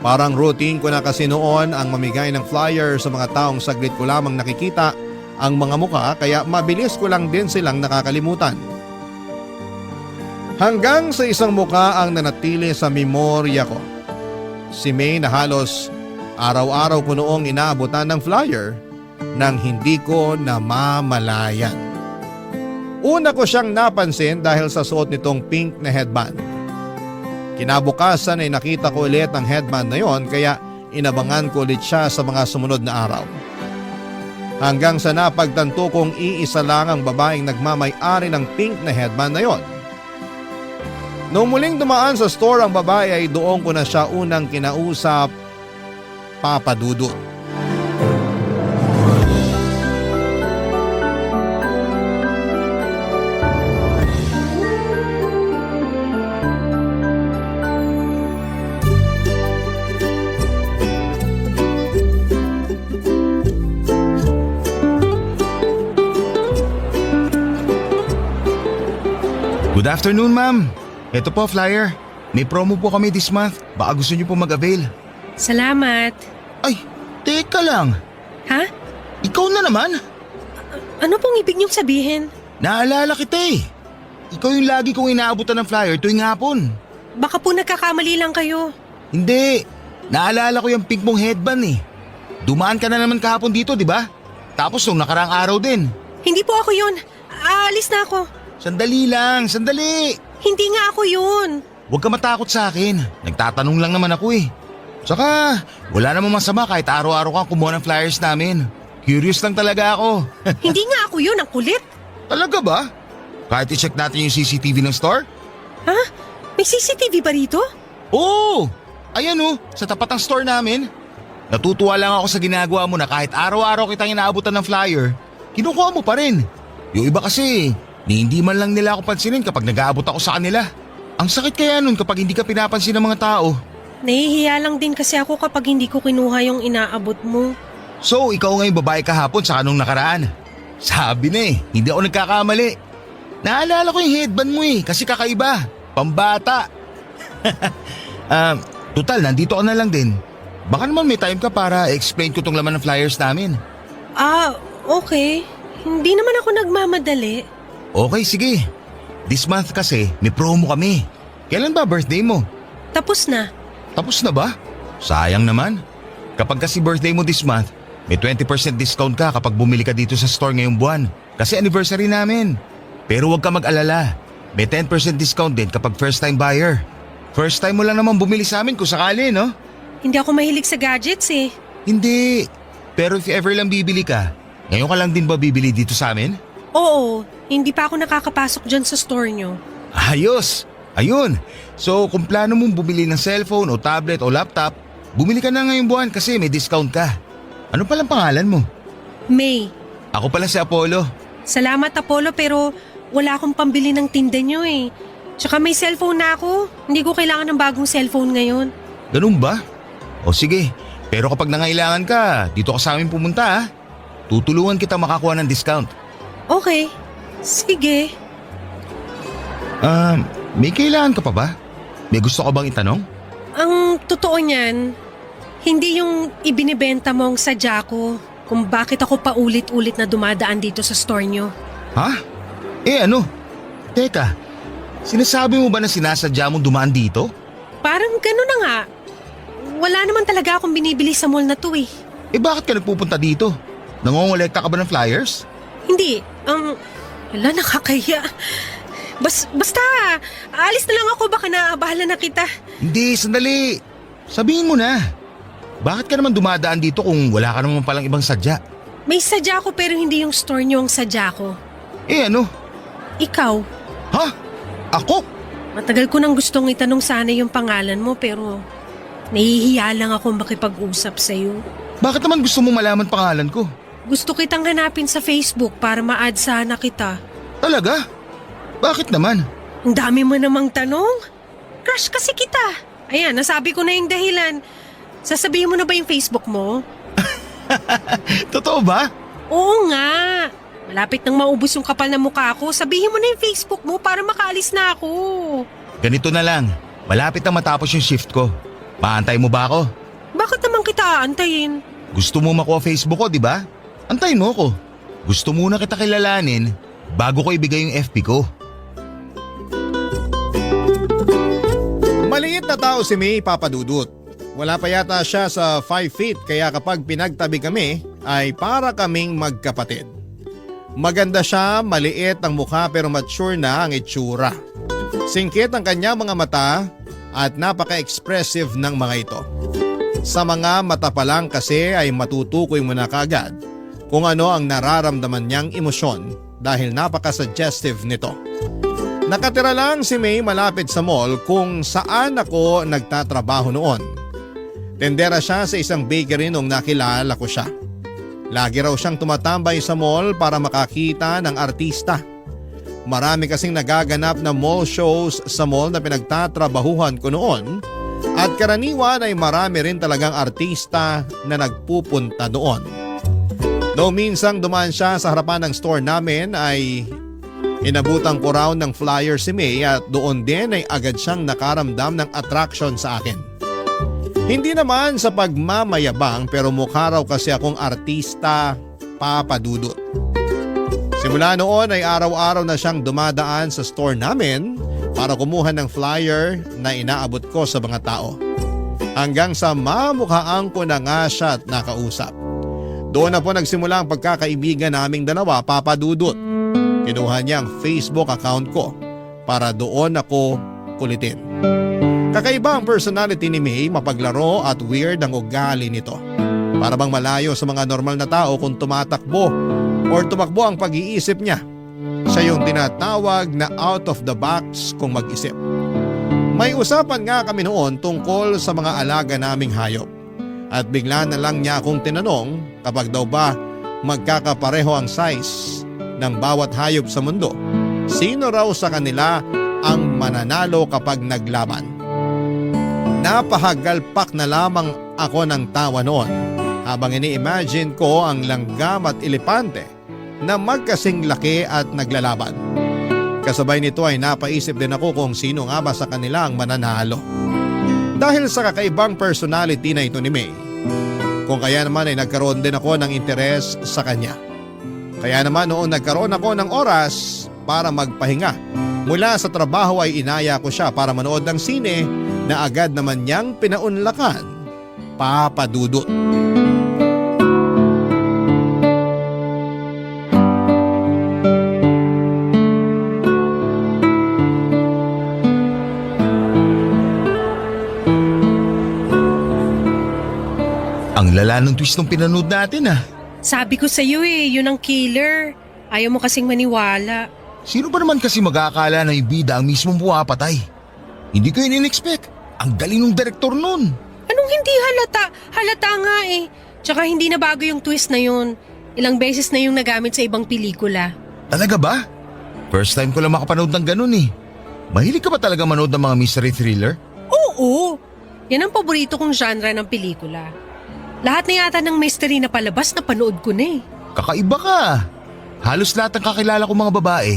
Parang routine ko na kasi noon ang mamigay ng flyer sa mga taong saglit ko lamang nakikita ang mga mukha kaya mabilis ko lang din silang nakakalimutan. Hanggang sa isang mukha ang nanatili sa memorya ko. Si May na halos araw-araw ko noong inaabutan ng flyer nang hindi ko namamalayan. Una ko siyang napansin dahil sa suot nitong pink na headband. Kinabukasan ay nakita ko ulit ang headband na yon kaya inabangan ko ulit siya sa mga sumunod na araw. Hanggang sa napagtanto kong iisa lang ang babaeng nagmamay-ari ng pink na headband na yon. Noong muling dumaan sa store ang babae ay doon ko na siya unang kinausap, Papa Dudut. Good afternoon, ma'am. Ito po, flyer. May promo po kami this month. Baka gusto niyo po mag-avail. Salamat. Ay, teka lang. Ha? Ikaw na naman? Ano pong ibig niyong sabihin? Naalala kita eh. Ikaw yung lagi kong inaabutan ng flyer tuwing hapon. Baka po nagkakamali lang kayo. Hindi. Naalala ko yung pink mong headband eh. Dumaan ka na naman kahapon dito, di ba? Tapos nung nakaraang araw din. Hindi po ako yun. Aalis na ako. Sandali lang, sandali. Hindi nga ako yun. Huwag ka matakot sa akin. Nagtatanong lang naman ako eh. Tsaka, wala namang masama kahit araw-araw kang kumuha ng flyers namin. Curious lang talaga ako. Hindi nga ako yun, ang kulit. Talaga ba? Kahit i-check natin yung CCTV ng store? Ha? May CCTV ba rito? Oo! Ayan oh, sa tapat ng store namin. Natutuwa lang ako sa ginagawa mo na kahit araw-araw kitang inaabutan ng flyer, kinukuha mo pa rin. Yung iba kasi, ni hindi man lang nila ako pansinin kapag nag-aabot ako sa kanila. Ang sakit kaya nun kapag hindi ka pinapansin ng mga tao. Nahihiya lang din kasi ako kapag hindi ko kinuha yung inaabot mo. So, ikaw ngayong babae kahapon sa anong nakaraan. Sabi na eh, hindi ako nagkakamali. Naalala ko yung headband mo eh, kasi kakaiba. Pambata. Total, nandito ka na lang din. Baka naman may time ka para explain ko tong laman ng flyers namin. Okay. Hindi naman ako nagmamadali. Okay, sige. This month kasi, may promo kami. Kailan ba birthday mo? Tapos na. Tapos na ba? Sayang naman. Kapag kasi birthday mo this month, may 20% discount ka kapag bumili ka dito sa store ngayong buwan. Kasi anniversary namin. Pero huwag ka mag-alala. May 10% discount din kapag first time buyer. First time mo lang naman bumili sa amin kung sakali, no? Hindi ako mahilig sa gadgets eh. Hindi. Pero if ever lang bibili ka, ngayon ka lang din ba bibili dito sa amin? Oo, hindi pa ako nakakapasok dyan sa store nyo. Ayos! Ayun! So kung plano mong bumili ng cellphone o tablet o laptop, bumili ka na ngayong buwan kasi may discount ka. Ano palang pangalan mo? May. Ako pala si Apollo. Salamat Apollo pero wala akong pambili ng tinda nyo eh. Tsaka may cellphone na ako. Hindi ko kailangan ng bagong cellphone ngayon. Ganun ba? O sige, pero kapag nangailangan ka, dito ka sa amin pumunta ha. Tutulungan kita makakuha ng discount. Okay, sige. May kailangan ka pa ba? May gusto ka bang itanong? Ang totoo niyan, hindi yung ibinibenta mong sadya ko kung bakit ako paulit-ulit na dumadaan dito sa store nyo. Ha? Ano? Teka, sinasabi mo ba na sinasadya mong dumaan dito? Parang gano'n na nga. Wala naman talaga akong binibili sa mall na to eh. Bakit ka nagpupunta dito? Nangongolekta ka ba ng flyers? Hindi, wala nakakaya. Basta, alis na lang ako baka naabahala na kita. Hindi, sandali. Sabihin mo na. Bakit ka naman dumadaan dito kung wala ka naman palang ibang sadya? May sadya ko pero hindi yung store nyo ang sadya ko. Ano? Ikaw. Ha? Ako? Matagal ko nang gustong itanong sana yung pangalan mo pero nahihiya lang ako makipag-usap sa'yo. Bakit naman gusto mo malaman pangalan ko? Gusto kitang hanapin sa Facebook para ma-add sana kita. Talaga? Bakit naman? Ang dami mo namang tanong. Crush kasi kita. Ayan, nasabi ko na yung dahilan. Sasabihin mo na ba yung Facebook mo? Totoo ba? Oo nga. Malapit nang maubos yung kapal na mukha ko. Sabihin mo na yung Facebook mo para makaalis na ako. Ganito na lang. Malapit na matapos yung shift ko. Maantay mo ba ako? Bakit naman kita aantayin? Gusto mo makuha Facebook ko, di ba? Antayin mo ko. Gusto muna kita kilalanin bago ko ibigay yung FB ko. Maliit na tao si May, Papa Dudut. Wala pa yata siya sa 5 feet kaya kapag pinagtabi kami ay para kaming magkapatid. Maganda siya, maliit ang mukha pero mature na ang itsura. Singkit ang kanya mga mata at napaka-expressive ng mga ito. Sa mga mata pa lang kasi ay matutukoy mo na kagad kung ano ang nararamdaman niyang emosyon dahil napaka-suggestive nito. Nakatira lang si May malapit sa mall kung saan ako nagtatrabaho noon. Tendera siya sa isang bakery nung nakilala ko siya. Lagi raw siyang tumatambay sa mall para makakita ng artista. Marami kasing nagaganap na mall shows sa mall na pinagtatrabahuhan ko noon at karaniwan ay marami rin talagang artista na nagpupunta doon. Noong minsang dumaan siya sa harapan ng store namin ay inabutan ko raw ng flyer si May at doon din ay agad siyang nakaramdam ng attraction sa akin. Hindi naman sa pagmamayabang pero mukha raw kasi akong artista, Papa Dudut. Simula noon ay araw-araw na siyang dumadaan sa store namin para kumuha ng flyer na inaabot ko sa mga tao. Hanggang sa mamukhaan ko na nga siya at nakausap. Doon na po nagsimula ang pagkakaibigan naming dalawa, Papa Dudut. Kinuha niya ang Facebook account ko para doon ako kulitin. Kakaiba ang personality ni May, mapaglaro at weird ang ugali nito. Para bang malayo sa mga normal na tao kung tumatakbo or tumakbo ang pag-iisip niya. Siya yung tinatawag na out of the box kung mag-isip. May usapan nga kami noon tungkol sa mga alaga naming hayop. At bigla na lang niya akong tinanong kapag daw ba magkakapareho ang size ng bawat hayop sa mundo. Sino raw sa kanila ang mananalo kapag naglaban? Napahagalpak na lamang ako ng tawa noon habang ini-imagine ko ang langgam at elepante na magkasing laki at naglalaban. Kasabay nito ay napaisip din ako kung sino nga ba sa kanila ang mananalo. Dahil sa kakaibang personality na ito ni May, kung kaya naman ay nagkaroon din ako ng interes sa kanya. Kaya naman noon nagkaroon ako ng oras para magpahinga. Mula sa trabaho ay inaya ko siya para manood ng sine na agad naman niyang pinaunlakan, Papa Dudut. Ang lala ng twist ng pinanood natin ah. Sabi ko sa'yo yun ang killer. Ayaw mo kasing maniwala. Sino ba naman kasi mag-aakala na yung bida ang mismong pumapatay? Hindi ko yun in-expect. Ang galing ng direktor nun. Anong hindi halata? Halata nga Tsaka hindi na bago yung twist na yun. Ilang beses na yung nagamit sa ibang pelikula. Talaga ba? First time ko lang makapanood ng ganun eh. Mahilig ka ba talaga manood ng mga mystery thriller? Oo! Yan ang paborito kong genre ng pelikula. Lahat na yata ng mystery na palabas na panood ko na Kakaiba ka. Halos lahat ng kakilala kong mga babae,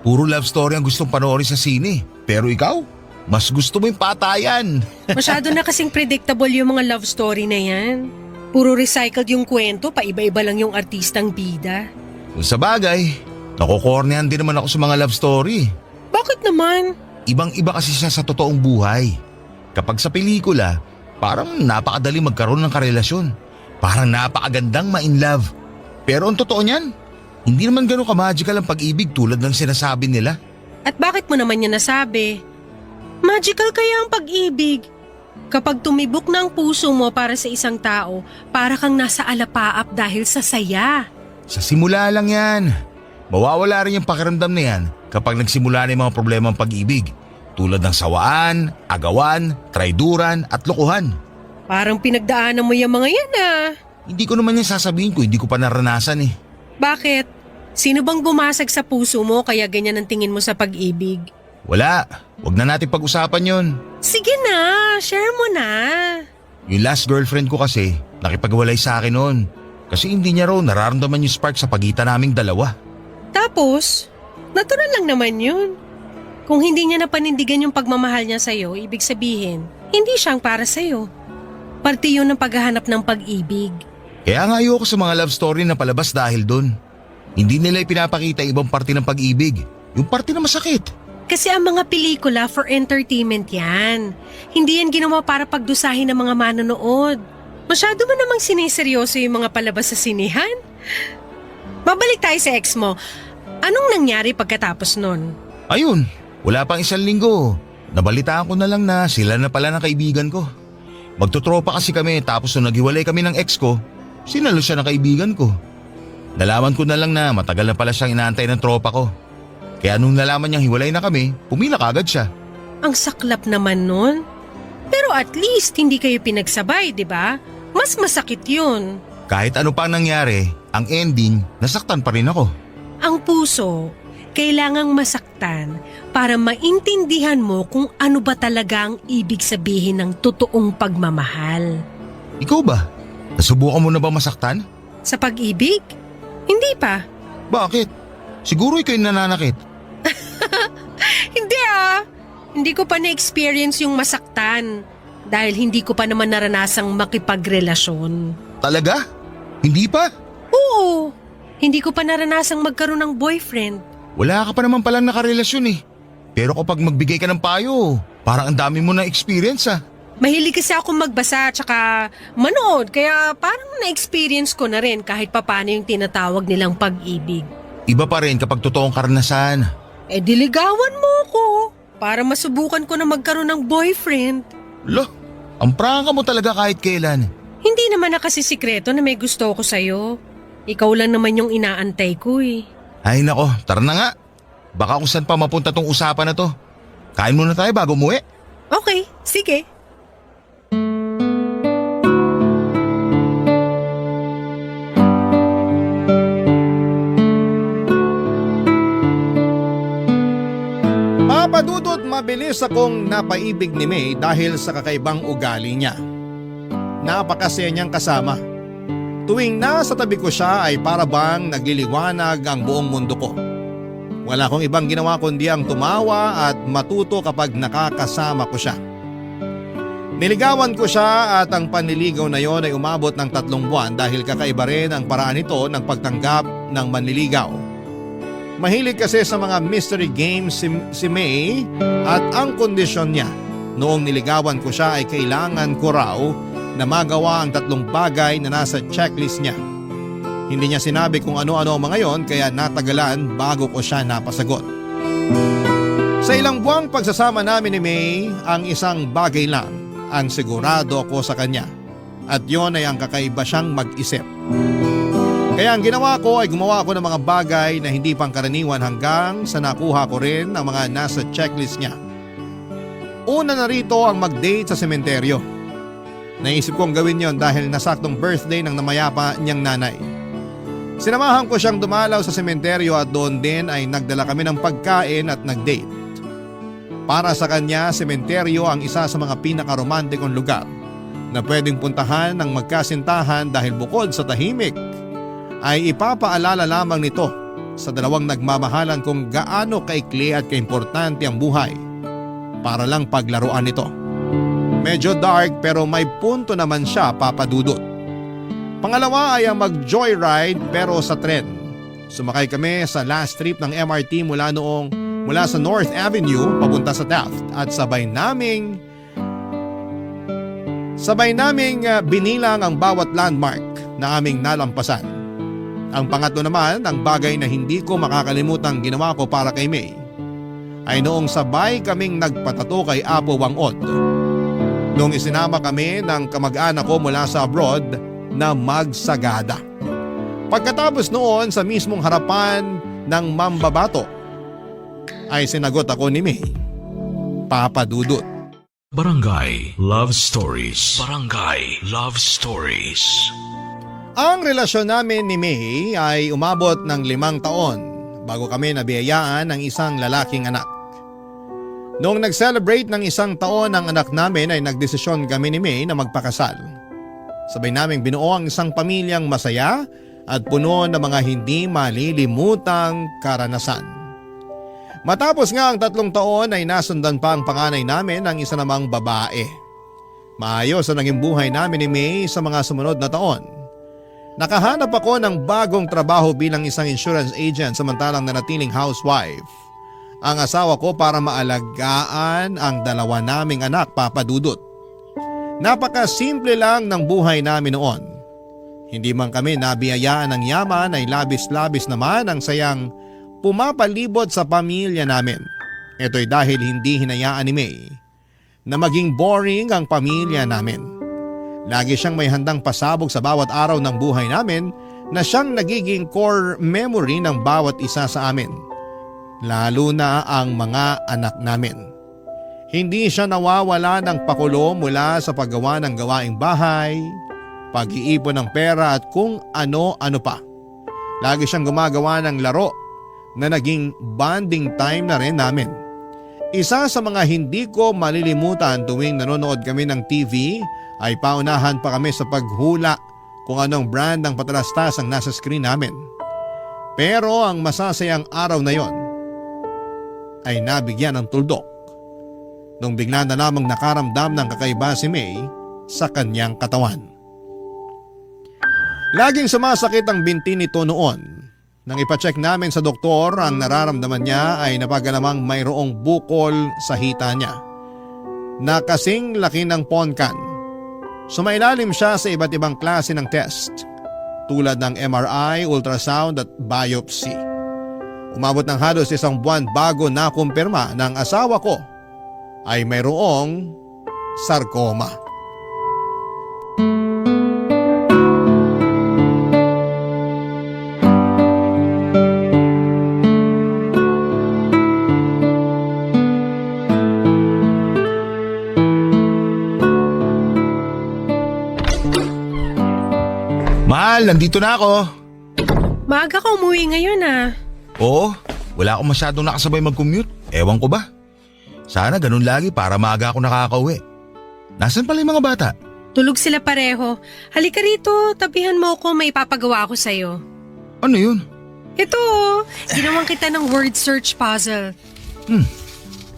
puro love story ang gustong panoorin sa sine. Pero ikaw, mas gusto mo yung patayan. Masyado na kasing predictable yung mga love story na yan. Puro recycled yung kwento, paiba-iba lang yung artistang bida. Kung sa bagay, nakukornehan din naman ako sa mga love story. Bakit naman? Ibang-iba kasi siya sa totoong buhay. Kapag sa pelikula, parang napakadali magkaroon ng karelasyon. Parang napakagandang ma-in-love. Pero ang totoo niyan, hindi naman gano'n ka-magical ang pag-ibig tulad ng sinasabi nila. At bakit mo naman yan nasabi? Magical kaya ang pag-ibig. Kapag tumibok na ang puso mo para sa isang tao, para kang nasa alapaap dahil sa saya. Sa simula lang yan. Mawawala rin yung pakiramdam na yan kapag nagsimula na yung mga problema ng pag-ibig. Tulad ng sawaan, agawan, traiduran at lokohan. Parang pinagdaanan mo yung mga yan Hindi ko naman yan sasabihin ko, hindi ko pa naranasan eh. Bakit? Sino bang bumasag sa puso mo kaya ganyan ang tingin mo sa pag-ibig? Wala, wag na natin pag-usapan yon. Sige na, share mo na. Yung last girlfriend ko kasi, nakipagwalay sa akin noon. Kasi hindi niya raw nararamdaman yung spark sa pagitan naming dalawa. Tapos, natural lang naman yun. Kung hindi niya napanindigan yung pagmamahal niya sa'yo, ibig sabihin, hindi siyang para sa'yo. Parte yun ng paghahanap ng pag-ibig. Kaya nga ayoko sa mga love story na palabas dahil doon. Hindi nila ipinapakita ibang parte ng pag-ibig. Yung parte na masakit. Kasi ang mga pelikula for entertainment yan. Hindi yan ginawa para pagdusahin ng mga manonood. Masyado mo namang siniseryoso yung mga palabas sa sinihan. Babalik tayo sa ex mo. Anong nangyari pagkatapos nun? Ayun, wala pang 1 linggo. Nabalitaan ko na lang na sila na pala ng kaibigan ko. Magtutropa kasi kami tapos nung naghiwalay kami ng ex ko, sinalo siya ng kaibigan ko. Nalaman ko na lang na matagal na pala siyang inaantay ng tropa ko. Kaya nung nalaman niyang hiwalay na kami, pumila kagad siya. Ang saklap naman nun. Pero at least hindi kayo pinagsabay, di ba? Mas masakit yun. Kahit ano pa nangyari, ang ending, nasaktan pa rin ako. Ang puso, kailangang masaktan para maintindihan mo kung ano ba talaga ang ibig sabihin ng totoong pagmamahal. Ikaw ba? Nasubukan mo na ba masaktan? Sa pag-ibig? Hindi pa. Bakit? Siguro ikaw yung nananakit. Hindi Hindi ko pa na-experience yung masaktan dahil hindi ko pa naman naranasang makipagrelasyon. Talaga? Hindi pa? Oo, hindi ko pa naranasang magkaroon ng boyfriend. Wala ka pa naman palang nakarelasyon eh. Pero kapag magbigay ka ng payo, parang ang dami mo na experience ah. Mahilig kasi ako magbasa tsaka manood kaya parang na-experience ko na rin kahit papano yung tinatawag nilang pag-ibig. Iba pa rin kapag totoong karanasan. Eh diligawan mo ko para masubukan ko na magkaroon ng boyfriend. Lo, ang prangka mo talaga kahit kailan. Hindi naman na kasi sikreto na may gusto ko sa'yo. Ikaw lang naman yung inaantay ko eh. Ay nako, tara na nga. Baka kung saan pa mapunta tong usapan na to. Kain muna tayo bago umuwi. Okay, sige. Papadudot mabilis akong napaibig ni May dahil sa kakaibang ugali niya. Napakasaya niyang kasama. Tuwing nasa tabi ko siya ay para bang nagliliwanag ang buong mundo ko. Wala akong ibang ginawa kundi ang tumawa at matuto kapag nakakasama ko siya. Niligawan ko siya at ang panliligaw na yon ay umabot ng 3 buwan dahil kakaiba rin ang paraan nito ng pagtanggap ng manliligaw. Mahilig kasi sa mga mystery games si May at ang kondisyon niya noong niligawan ko siya ay kailangan ko raw na magawa ang 3 bagay na nasa checklist niya. Hindi niya sinabi kung ano-ano ang mga yon kaya natagalan bago ko siya napasagot. Sa ilang buwang pagsasama namin ni May, ang isang bagay lang ang sigurado ako sa kanya at yon ay ang kakaiba siyang mag-isip. Kaya ang ginawa ko ay gumawa ako ng mga bagay na hindi pang karaniwan hanggang sa nakuha ko rin ang mga nasa checklist niya. Una na rito ang mag-date sa sementeryo. Naisip kong gawin yon dahil nasaktong birthday ng namayapa niyang nanay. Sinamahan ko siyang dumalaw sa sementeryo at doon din ay nagdala kami ng pagkain at nag-date. Para sa kanya, sementeryo ang isa sa mga pinakaromantikong lugar na pwedeng puntahan ng magkasintahan dahil bukod sa tahimik, ay ipapaalala lamang nito sa 2 nagmamahalan kung gaano kaikli at kaimportante ang buhay para lang paglaruan nito. Medyo dark pero may punto naman siya, papadudot. Pangalawa ay ang mag-joyride pero sa tren. Sumakay kami sa last trip ng MRT mula sa North Avenue papunta sa Taft at sabay naming binilang ang bawat landmark na aming nalampasan. Ang pangatlo naman, ang bagay na hindi ko makakalimutang ginawa ko para kay May, ay noong sabay kaming nagpatato kay Apo Wangod. Noong isinama kami ng kamag-anak ko mula sa abroad na magsagada. Pagkatapos noon sa mismong harapan ng mambabato, ay sinagot ako ni May, papadudot. Barangay Love Stories. Barangay Love Stories. Ang relasyon namin ni May ay umabot ng 5 taon bago kami nabiyayaan ng isang lalaking anak. Noong nag-celebrate ng 1 taon ang anak namin ay nagdesisyon kami ni May na magpakasal. Sabay naming binuo ang isang pamilyang masaya at puno ng mga hindi malilimutang karanasan. Matapos nga ang 3 taon ay nasundan pa ang panganay namin ng isa namang babae. Maayos ang naging buhay namin ni May sa mga sumunod na taon. Nakahanap ako ng bagong trabaho bilang isang insurance agent samantalang nanatiling housewife. Ang asawa ko para maalagaan ang 2 naming anak, Papa Dudut. Napakasimple lang ng buhay namin noon. Hindi man kami nabiyayaan ng yaman ay labis-labis naman ang sayang pumapalibot sa pamilya namin. Ito'y dahil hindi hinayaan ni May na maging boring ang pamilya namin. Lagi siyang may handang pasabog sa bawat araw ng buhay namin na siyang nagiging core memory ng bawat isa sa amin. Lalo na ang mga anak namin. Hindi siya nawawala ng pakulo mula sa paggawa ng gawaing bahay, pag-iipon ng pera at kung ano-ano pa. Lagi siyang gumagawa ng laro na naging bonding time na rin namin. Isa sa mga hindi ko malilimutan tuwing nanonood kami ng TV ay paunahan pa kami sa paghula kung anong brand ng patalastas ang nasa screen namin. Pero ang masasayang araw na yon ay nabigyan ng tuldok nung bigla na lamang nakaramdam ng kakaiba si May sa kanyang katawan. Laging sumasakit ang binti nito noon. Nang ipacheck namin sa doktor, ang nararamdaman niya ay napagalamang mayroong bukol sa hita niya na kasing laki ng ponkan. Sumailalim siya sa iba't ibang klase ng test tulad ng MRI, ultrasound at biopsy. Umabot ng halos 1 buwan bago nakumpirma ng asawa ko ay mayroong sarcoma. Mahal, nandito na ako. Maaga ka umuwi ngayon ah. Oo, wala akong masyadong nakasabay mag-commute. Ewan ko ba? Sana ganun lagi para maaga ako nakakauwi. Nasaan pala yung mga bata? Tulog sila pareho. Halika rito, tabihan mo ko, may ipapagawa ako sa'yo. Ano yun? Ito, ginawan kita ng word search puzzle.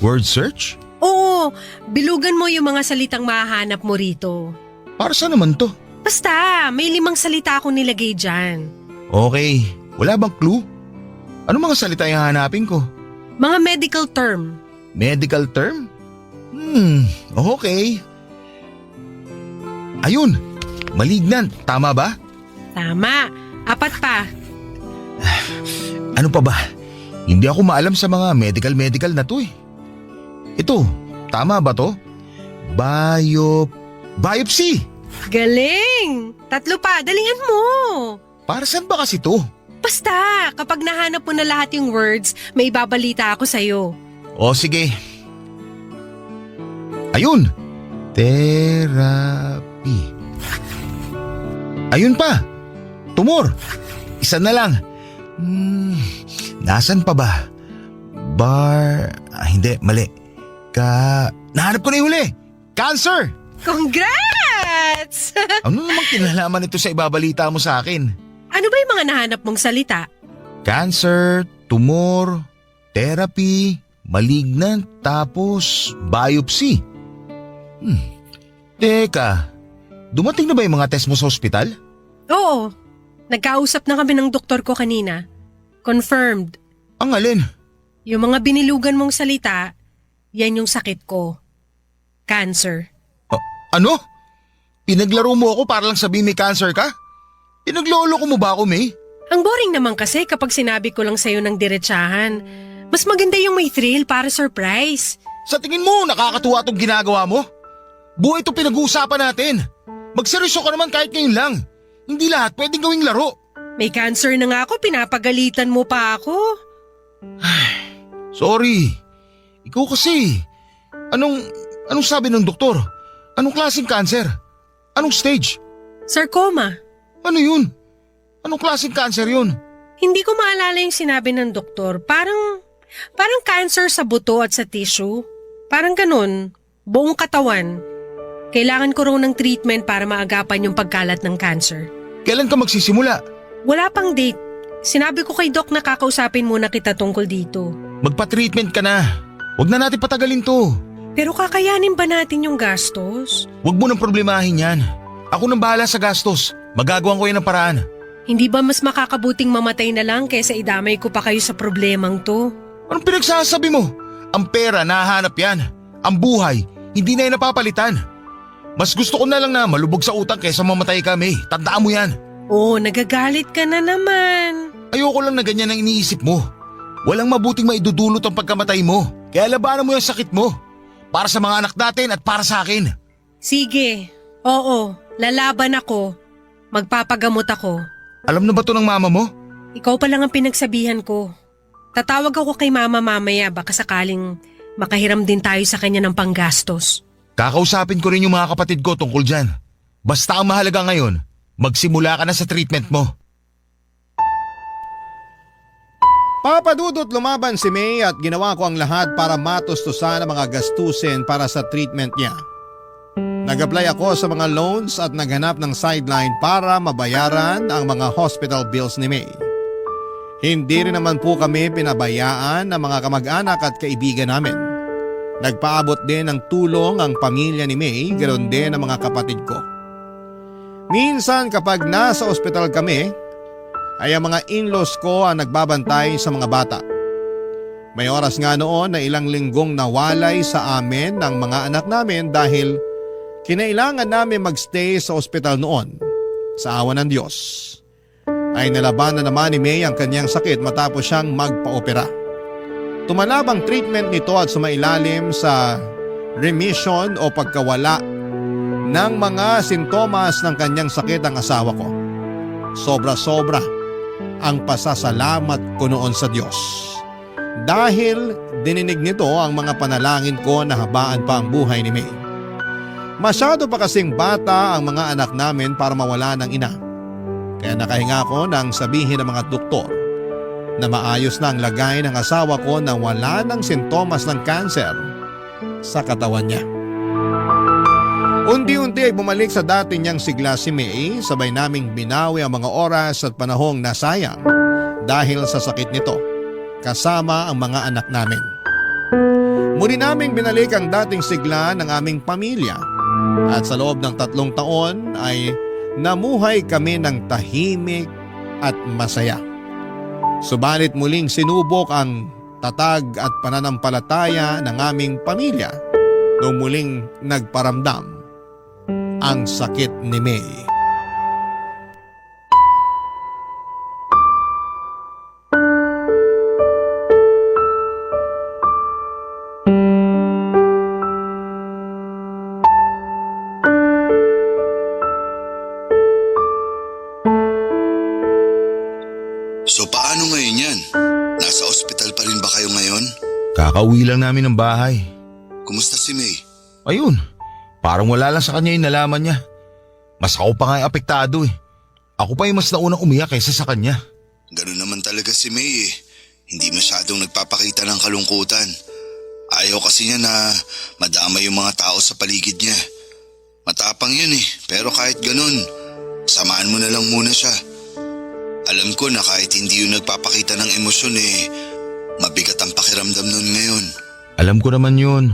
Word search? Oo, bilugan mo yung mga salitang mahahanap mo rito. Para saan naman to? Basta, may 5 salita akong nilagay dyan. Okay, wala bang clue? Ano mga salita yung hahanapin ko? Mga medical term. Medical term? Okay. Ayun, malignant, tama ba? Tama, 4 pa. Ano pa ba? Hindi ako maalam sa mga medical na to eh. Ito, tama ba to? Biopsy! Galing! 3 pa, dalingan mo. Para saan ba kasi to? Basta, kapag nahanap mo na lahat yung words, may ibabalita ako sa'yo. O sige. Ayun! Therapy. Ayun pa! Tumor! Isa na lang. Nasaan pa ba? Hindi, mali. Nahanap ko na yung huli! Cancer! Congrats! Ano namang kinalaman ito sa ibabalita mo sa akin? Ano ba yung mga nahanap mong salita? Cancer, tumor, therapy, malignant, tapos biopsy. Teka, dumating na ba yung mga test mo sa ospital? Oo, nagkausap na kami ng doktor ko kanina. Confirmed. Ang alin? Yung mga binilugan mong salita, yan yung sakit ko. Cancer. Ano? Pinaglaro mo ako para lang sabihin may cancer ka? Pinaglolo ko mo ba ako, May? Ang boring naman kasi kapag sinabi ko lang sa'yo ng diretsahan. Mas maganda yung may thrill para surprise. Sa tingin mo, nakakatuwa itong ginagawa mo? Buhay ito pinag-uusapan natin. Magseryoso ka naman kahit ngayon lang. Hindi lahat pwedeng gawing laro. May cancer na nga ako, pinapagalitan mo pa ako. Sorry. Ikaw kasi. Anong sabi ng doktor? Anong klaseng cancer? Anong stage? Sarcoma. Ano yun? Anong klaseng cancer yun? Hindi ko maalala yung sinabi ng doktor. Parang cancer sa buto at sa tissue. Parang ganun. Buong katawan. Kailangan ko raw ng treatment para maagapan yung pagkalat ng cancer. Kailan ka magsisimula? Wala pang date. Sinabi ko kay Doc na kakausapin muna kita tungkol dito. Magpa-treatment ka na. Huwag na natin patagalin to. Pero kakayanin ba natin yung gastos? Huwag mo nang problemahin yan. Ako nang bahala sa gastos. Magagawan ko yan ng paraan. Hindi ba mas makakabuting mamatay na lang kaysa idamay ko pa kayo sa problemang to? Anong pinagsasabi mo? Ang pera, nahanap yan. Ang buhay, hindi na yan napapalitan. Mas gusto ko na lang na malubog sa utang kaysa mamatay kami. Tandaan mo yan. Oh, nagagalit ka na naman. Ayoko lang na ganyan ang iniisip mo. Walang mabuting maidudulot ang pagkamatay mo. Kaya labanan mo yung sakit mo. Para sa mga anak natin at para sa akin. Sige, oo, lalaban ako. Magpapagamot ako. Alam na ba to ng mama mo? Ikaw pa lang ang pinagsabihan ko. Tatawag ako kay mama mamaya baka sakaling makahiram din tayo sa kanya ng panggastos. Kakausapin ko rin yung mga kapatid ko tungkol dyan. Basta ang mahalaga ngayon, magsimula ka na sa treatment mo. Papadudot lumaban si May at ginawa ko ang lahat para matustusan ang mga gastusin para sa treatment niya. Nag-apply ako sa mga loans at naghanap ng sideline para mabayaran ang mga hospital bills ni May. Hindi rin naman po kami pinabayaan ng mga kamag-anak at kaibigan namin. Nagpaabot din ng tulong ang pamilya ni May, ganoon din ang mga kapatid ko. Minsan kapag nasa ospital kami, ay ang mga in-laws ko ang nagbabantay sa mga bata. May oras nga noon na ilang linggong nawalay sa amin ng mga anak namin dahil kinailangan namin magstay sa ospital noon. Sa awa ng Diyos ay nalabanan naman ni May ang kanyang sakit matapos siyang magpa-opera. Tumalab ang treatment nito at sumailalim sa remission o pagkawala ng mga sintomas ng kanyang sakit ang asawa ko. Sobra-sobra ang pasasalamat ko noon sa Diyos. Dahil dininig nito ang mga panalangin ko na habaan pa ang buhay ni May. Masyado pa kasing bata ang mga anak namin para mawala ng ina. Kaya nakahinga ko nang sabihin ng mga doktor na maayos na ang lagay ng asawa ko na wala ng sintomas ng cancer sa katawan niya. Unti-unti ay bumalik sa dati niyang sigla si May, sabay naming binawi ang mga oras at panahong nasayang dahil sa sakit nito, kasama ang mga anak namin. Muli naming binalik ang dating sigla ng aming pamilya at sa loob ng 3 taon ay namuhay kami ng tahimik at masaya. Subalit muling sinubok ang tatag at pananampalataya ng aming pamilya nung muling nagparamdam ang sakit ni May. So paano ngayon yan? Nasa ospital pa rin ba kayo ngayon? Kakauwi lang namin ng bahay. Kumusta si May? Ayun, parang wala lang sa kanya yung nalaman niya. Mas ako pa nga yung apektado eh. Ako pa yung mas naunang umiyak kaysa sa kanya. Ganun naman talaga si May eh. Hindi masyadong nagpapakita ng kalungkutan. Ayaw kasi niya na madama yung mga tao sa paligid niya. Matapang yun eh, pero kahit ganun, samaan mo na lang muna siya. Alam ko na kahit hindi yun nagpapakita ng emosyon eh, mabigat ang pakiramdam nun ngayon. Alam ko naman yun.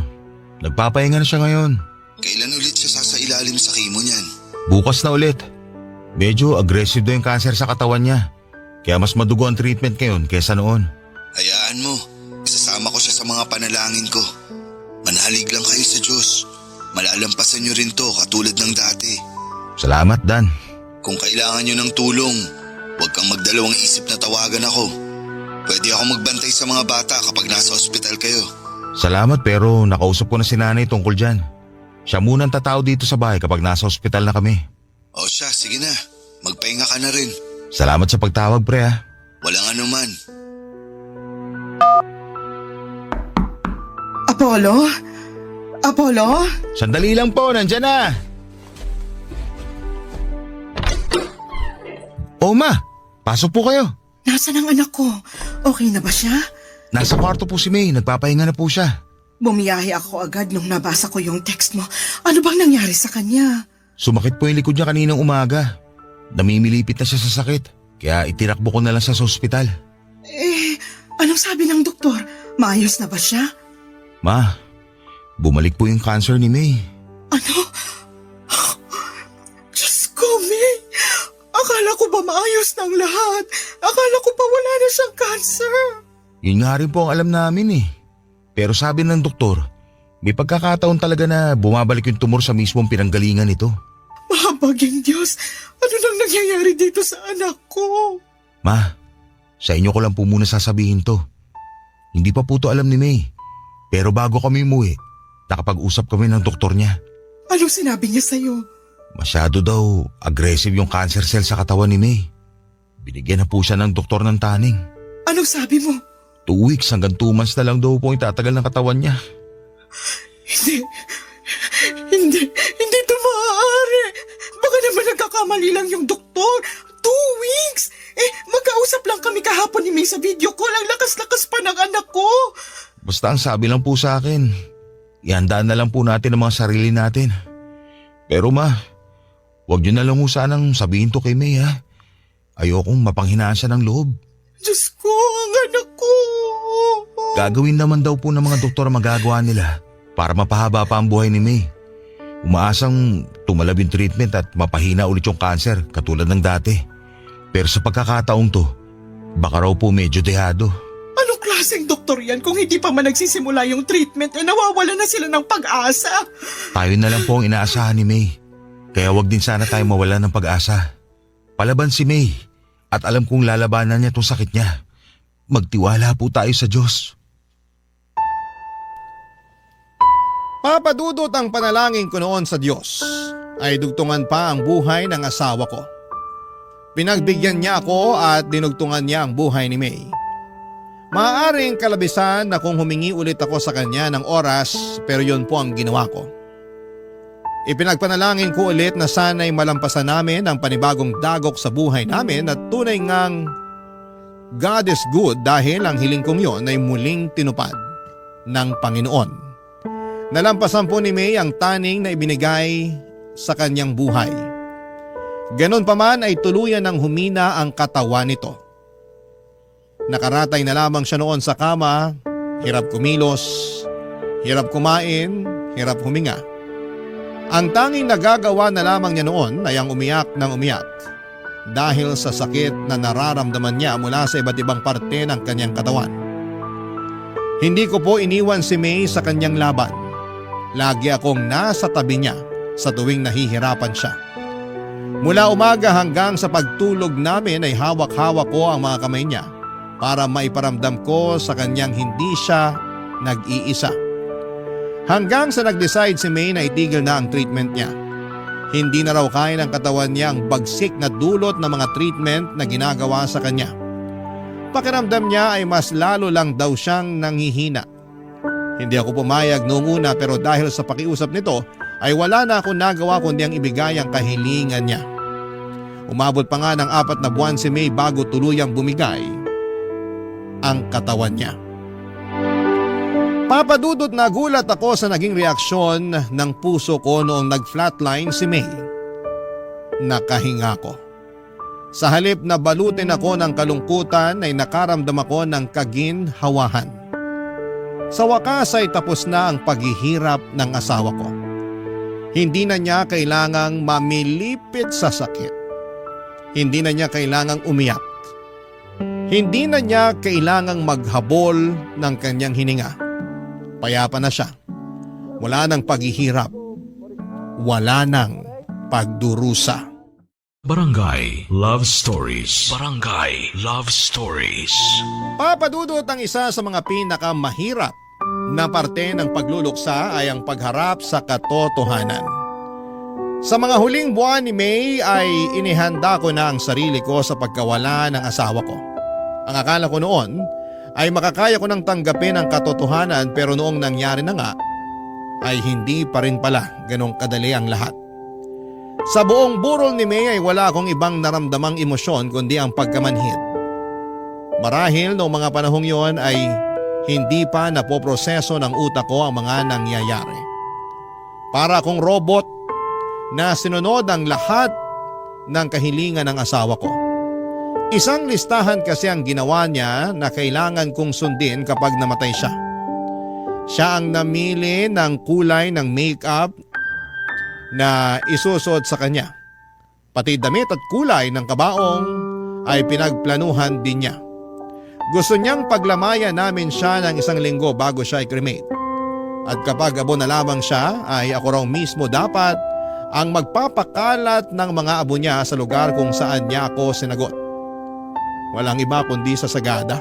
Nagpapahinga na siya ngayon. Kailan ulit siya sasailalim sa kimo niyan? Bukas na ulit. Medyo aggressive daw yung cancer sa katawan niya. Kaya mas madugo ang treatment ngayon kaysa noon. Hayaan mo, isasama ko siya sa mga panalangin ko. Manalig lang kayo sa Diyos. Malalampasan niyo rin to katulad ng dati. Salamat, Dan. Kung kailangan niyo ng tulong, huwag kang magdalawang isip na tawagan ako. Pwede ako magbantay sa mga bata kapag nasa ospital kayo. Salamat pero nakausap ko na si nanay tungkol dyan. Siya muna ang tatao dito sa bahay kapag nasa ospital na kami. O siya, sige na. Magpahinga ka na rin. Salamat sa pagtawag, pre ha. Walang anuman. Apollo? Apollo? Sandali lang po, nandyan na. Ma. Pasok po kayo. Nasaan ang anak ko? Okay na ba siya? Nasa kwarto po si May. Nagpapahinga na po siya. Bumiyahe ako agad nung nabasa ko yung text mo. Ano bang nangyari sa kanya? Sumakit po yung likod niya kaninang umaga. Namimilipit na siya sa sakit. Kaya itirakbo ko na lang siya sa ospital. Anong sabi ng doktor? Maayos na ba siya? Ma, bumalik po yung cancer ni May. Ano? Diyos ko, May. Akala ko ba maayos ng lahat? Akala ko pa wala na siyang cancer. Yun nga rin po ang alam namin eh. Pero sabi ng doktor, may pagkakataon talaga na bumabalik yung tumor sa mismong pinanggalingan nito. Mahabaging Diyos, ano nang nangyayari dito sa anak ko? Ma, sa inyo ko lang po muna sasabihin to. Hindi pa po to alam ni May. Pero bago kami umuwi, nakapag-usap kami ng doktor niya. Anong sinabi niya sa'yo? Masyado daw aggressive yung cancer cell sa katawan ni May. Binigyan na po siya ng doktor ng taning. Anong sabi mo? 2 weeks hanggang 2 months na lang daw po itatagal ng katawan niya. Hindi ito maaari. Baka naman nagkakamali lang yung doktor. 2 weeks? Magkausap lang kami kahapon ni May sa video call. Ang lakas-lakas pa ng anak ko. Basta ang sabi lang po sa akin, ihandaan na lang po natin ang mga sarili natin. Pero ma, huwag niyo na lang ho sanang sabihin to kay May ha. Ayokong mapanghinaan siya ng loob. Diyos ko, ang anak ko. Gagawin naman daw po ng mga doktor ang magagawa nila para mapahaba pa ang buhay ni May. Umaasang tumalab yung treatment at mapahina ulit yung cancer katulad ng dati. Pero sa pagkakataong to, baka raw po medyo dehado. Anong klaseng doktor yan kung hindi pa man nagsisimula yung treatment nawawala na sila ng pag-asa? Tayo na lang po ang inaasahan ni May. Kaya wag din sana tayo mawala ng pag-asa. Palaban si May at alam kong lalabanan niya itong sakit niya. Magtiwala po tayo sa Diyos. Papadudot ang panalangin ko noon sa Diyos ay dugtungan pa ang buhay ng asawa ko. Pinagbigyan niya ako at dinugtungan niya ang buhay ni May. Maaaring kalabisan na kung humingi ulit ako sa kanya ng oras pero yun po ang ginawa ko. Ipinagpanalangin ko ulit na sana'y malampasan namin ang panibagong dagok sa buhay namin at tunay ngang God is good dahil ang hiling kong yon ay muling tinupad ng Panginoon. Nalampasan po ni May ang taning na ibinigay sa kanyang buhay. Ganon pa man ay tuluyan ng humina ang katawan nito. Nakaratay na lamang siya noon sa kama, hirap kumilos, hirap kumain, hirap huminga. Ang tanging nagagawa na lamang niya noon ay ang umiyak ng umiyak dahil sa sakit na nararamdaman niya mula sa iba't ibang parte ng kanyang katawan. Hindi ko po iniwan si May sa kanyang laban. Lagi akong nasa tabi niya sa tuwing nahihirapan siya. Mula umaga hanggang sa pagtulog namin ay hawak-hawak ko ang mga kamay niya para maiparamdam ko sa kanyang hindi siya nag-iisa. Hanggang sa nag-decide si May na itigil na ang treatment niya. Hindi na raw kaya ng katawan niya ang bagsik na dulot ng mga treatment na ginagawa sa kanya. Pakiramdam niya ay mas lalo lang daw siyang nanghihina. Hindi ako pumayag noong una pero dahil sa pakiusap nito ay wala na akong nagawa kundi ang ibigay ang kahilingan niya. Umabot pa nga ng 4 na buwan si May bago tuluyang bumigay ang katawan niya. Papadudot na gulat ako sa naging reaksyon ng puso ko noong nag-flatline si May. Nakahinga ko. Sa halip na balutin ako ng kalungkutan ay nakaramdam ako ng kaginhawahan. Sa wakas ay tapos na ang paghihirap ng asawa ko. Hindi na niya kailangang mamilipit sa sakit. Hindi na niya kailangang umiyak. Hindi na niya kailangang maghabol ng kanyang hininga. Payapa na siya. Wala nang paghihirap. Wala nang pagdurusa. Barangay Love Stories. Barangay Love Stories. Papadudot ang isa sa mga pinakamahirap na parte ng pagluluksa ay ang pagharap sa katotohanan. Sa mga huling buwan ni May ay inihanda ko na ang sarili ko sa pagkawala ng asawa ko. Ang akala ko noon ay makakaya ko nang tanggapin ang katotohanan pero noong nangyari na nga ay hindi pa rin pala ganong kadali ang lahat. Sa buong burol ni May ay wala akong ibang naramdamang emosyon kundi ang pagkamanhid. Marahil noong mga panahong yon ay hindi pa napoproseso ng utak ko ang mga nangyayari. Para akong robot na sinunod ang lahat ng kahilingan ng asawa ko. Isang listahan kasi ang ginawa niya na kailangan kong sundin kapag namatay siya. Siya ang namili ng kulay ng makeup na isusot sa kanya. Pati damit at kulay ng kabaong ay pinagplanuhan din niya. Gusto niyang paglamayan namin siya ng 1 linggo bago siya i-cremate. At kapag abo na lamang siya ay ako raw mismo dapat ang magpapakalat ng mga abo niya sa lugar kung saan niya ako sinagot. Walang iba kundi sa Sagada.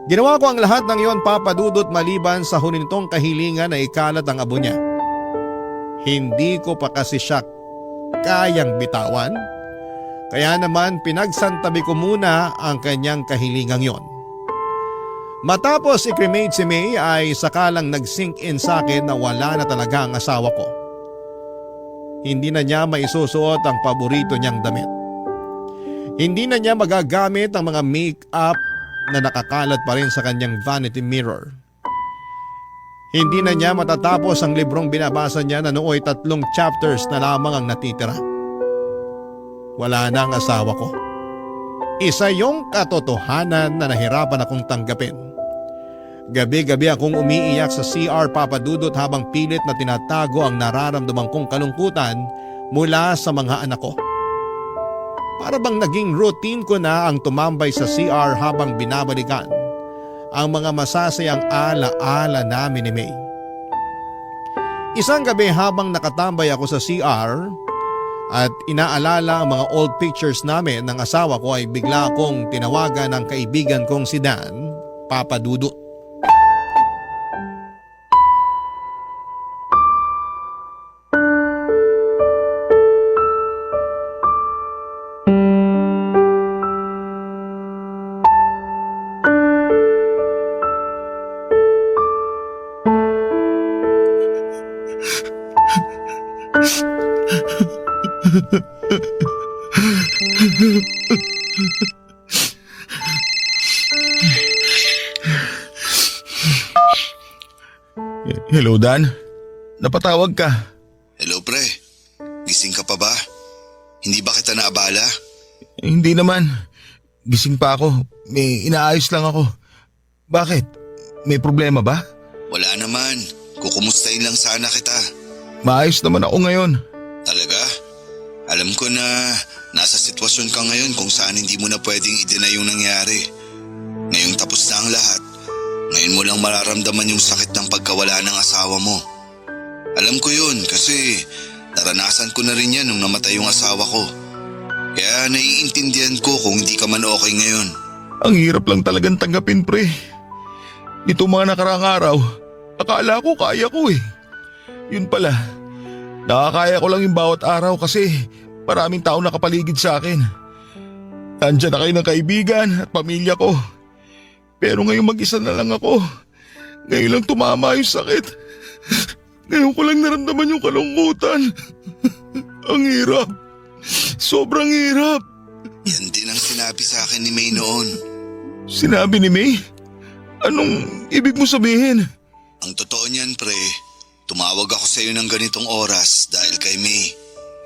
Ginawa ko ang lahat ng iyon, Papa Dudut, maliban sa hunintong kahilingan na ikalat ang abo niya. Hindi ko pa kasi siya kayang bitawan. Kaya naman pinagsantabi ko muna ang kanyang kahilingang yon. Matapos i-cremate si May ay sakalang nag-sink in sa akin na wala na talaga ang asawa ko. Hindi na niya maisusuot ang paborito niyang damit. Hindi na niya magagamit ang mga make-up na nakakalat pa rin sa kanyang vanity mirror. Hindi na niya matatapos ang librong binabasa niya na nooy 3 chapters na lamang ang natitira. Wala na ang asawa ko. Isa yung katotohanan na nahirapan akong tanggapin. Gabi-gabi akong umiiyak sa CR, Papa Dudut, habang pilit na tinatago ang nararamdaman kong kalungkutan mula sa mga anak ko. Para bang naging routine ko na ang tumambay sa CR habang binabalikan ang mga masasayang ala-ala namin ni May. Isang gabi habang nakatambay ako sa CR at inaalala ang mga old pictures namin ng asawa ko ay bigla akong tinawagan ng kaibigan kong si Dan, Papa Dudut. Hello, Dan. Napatawag ka. Hello, pre. Gising ka pa ba? Hindi ba kita naabala? Hindi naman. Gising pa ako. May inaayos lang ako. Bakit? May problema ba? Wala naman. Kukumustahin lang sana kita. Maayos naman ako ngayon. Talaga? Alam ko na nasa sitwasyon ka ngayon kung saan hindi mo na pwedeng i-deny yung nangyari. Ngayong tapos na ang lahat, ngayon mo lang mararamdaman yung sakit ng pagkawala ng asawa mo. Alam ko yun kasi naranasan ko na rin yan nung namatay yung asawa ko. Kaya naiintindihan ko kung hindi ka man okay ngayon. Ang hirap lang talagang tanggapin, pre. Ito mga nakaraang araw, akala ko kaya ko eh. Yun pala, nakakaya ko lang yung bawat araw kasi maraming tao nakapaligid sa akin. Nandiyan na kayo ng kaibigan at pamilya ko. Pero ngayon mag-isa na lang ako. Ngayon lang tumama yung sakit. Ngayon ko lang naramdaman yung kalungkutan. Ang hirap. Sobrang hirap. Yan din ang sinabi sa akin ni May noon. Sinabi ni May? Anong ibig mo sabihin? Ang totoo niyan, pre, tumawag ako sa iyo ng ganitong oras dahil kay May.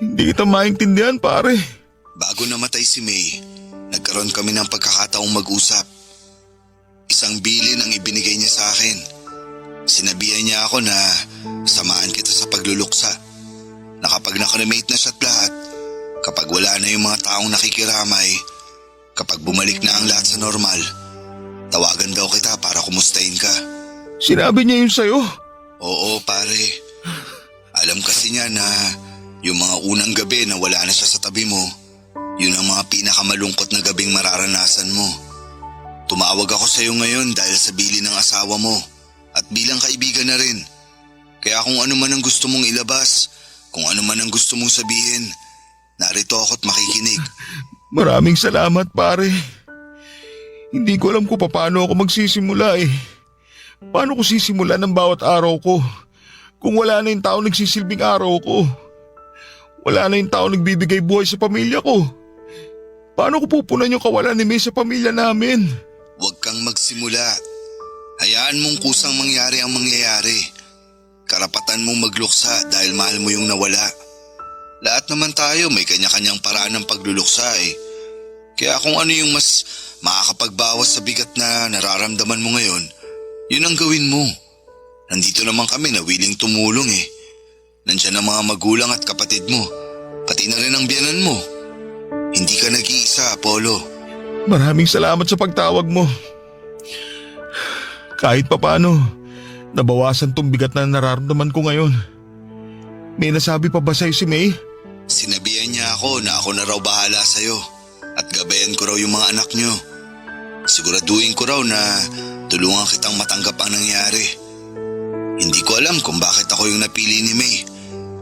Hindi kita maintindihan, pare. Bago namatay si May, nagkaroon kami ng pagkakataong mag-usap. Isang bilin ang ibinigay niya sa akin. Sinabihan niya ako na samahan kita sa pagluluksa. Na kapag nakremate na siya't lahat, kapag wala na yung mga taong nakikiramay, kapag bumalik na ang lahat sa normal, tawagan daw kita para kumustahin ka. Sinabi niya yun sa'yo? Oo, pare. Alam kasi niya na yung mga unang gabi na wala na siya sa tabi mo, yun ang mga pinakamalungkot na gabing mararanasan mo. Tumawag ako sa iyo ngayon dahil sa bilin ng asawa mo at bilang kaibigan na rin. Kaya kung ano man ang gusto mong ilabas, kung ano man ang gusto mong sabihin, narito ako't makikinig. Maraming salamat, pare. Hindi ko alam kung paano ako magsisimula eh. Paano ko sisimulan ang bawat araw ko kung wala na yung tao nagsisilbing araw ko? Wala na yung tao nagbibigay buhay sa pamilya ko. Paano ko pupunan yung kawalan ni May sa pamilya namin? Huwag kang magsimula. Hayaan mong kusang mangyari ang mangyayari. Karapatan mong magluksa dahil mahal mo yung nawala. Lahat naman tayo may kanya-kanyang paraan ng pagluluksa eh. Kaya kung ano yung mas makakapagbawas sa bigat na nararamdaman mo ngayon, yun ang gawin mo. Nandito naman kami na willing tumulong eh. Nandiyan ang mga magulang at kapatid mo, pati na rin ang biyanan mo. Hindi ka nag-iisa, Apollo. Maraming salamat sa pagtawag mo. Kahit papano, nabawasan tong bigat na nararamdaman ko ngayon. May nasabi pa ba sa'yo si May? Sinabihan niya ako na ako na raw bahala sa'yo at gabayan ko raw yung mga anak niyo. Siguraduhin ko raw na tulungan kitang matanggap ang nangyari. Hindi ko alam kung bakit ako yung napili ni May,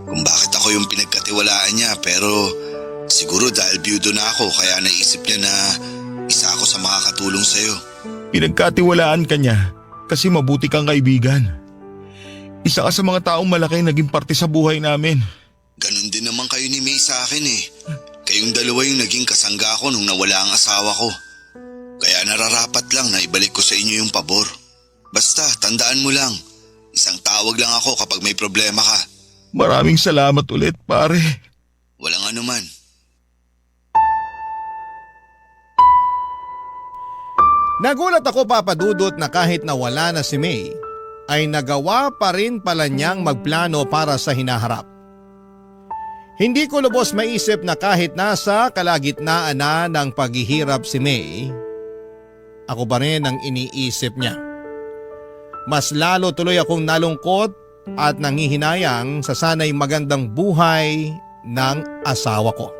kung bakit ako yung pinagkatiwalaan niya, pero siguro dahil biyudo na ako kaya naisip niya na isa ako sa makakatulong sa'yo. Pinagkatiwalaan ka niya kasi mabuti kang kaibigan. Isa ka sa mga taong malaki naging parte sa buhay namin. Ganon din naman kayo ni May sa akin eh. Kayong dalawa yung naging kasangga ko nung nawala ang asawa ko. Kaya nararapat lang na ibalik ko sa inyo yung pabor. Basta tandaan mo lang, isang tawag lang ako kapag may problema ka. Maraming salamat ulit, pare. Walang anuman. Nagulat ako, Papa Dudut, na kahit nawala na si May, ay nagawa pa rin pala niyang magplano para sa hinaharap. Hindi ko lubos maisip na kahit nasa kalagitnaan na ng paghihirap si May, ako pa rin ang iniisip niya. Mas lalo tuloy akong nalungkot at nangihinayang sa sanay magandang buhay ng asawa ko.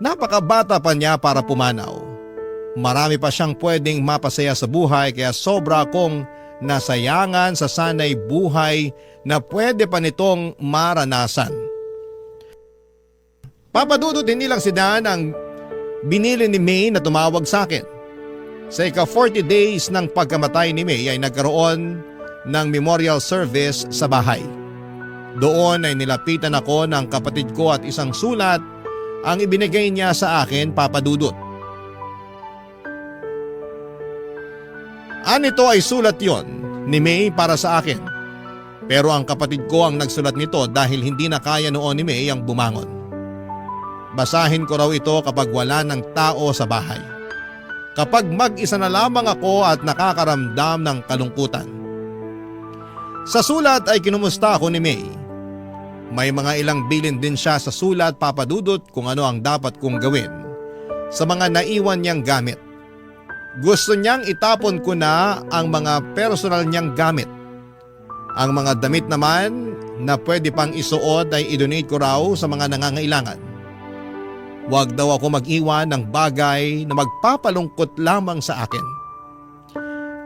Napakabata pa niya para pumanaw. Marami pa siyang pwedeng mapasaya sa buhay kaya sobra akong nasayangan sa sanay buhay na pwede pa nitong maranasan. Papa Dudut, hindi lang si Dan ang binili ni May na tumawag sa akin. Sa ika-40 days ng pagkamatay ni May ay nagkaroon ng memorial service sa bahay. Doon ay nilapitan ako ng kapatid ko at isang sulat ang ibinigay niya sa akin, Papa Dudut. Anito ay sulat yon ni May para sa akin. Pero ang kapatid ko ang nagsulat nito dahil hindi na kaya noon ni May ang bumangon. Basahin ko raw ito kapag wala ng tao sa bahay. Kapag mag-isa na lamang ako at nakakaramdam ng kalungkutan. Sa sulat ay kinumusta ako ni May. May mga ilang bilin din siya sa sulat, Papa Dudut, kung ano ang dapat kong gawin sa mga naiwan niyang gamit. Gusto niyang itapon ko na ang mga personal niyang gamit. Ang mga damit naman na pwede pang isuot ay idonate ko raw sa mga nangangailangan. Huwag daw ako mag-iwan ng bagay na magpapalungkot lamang sa akin.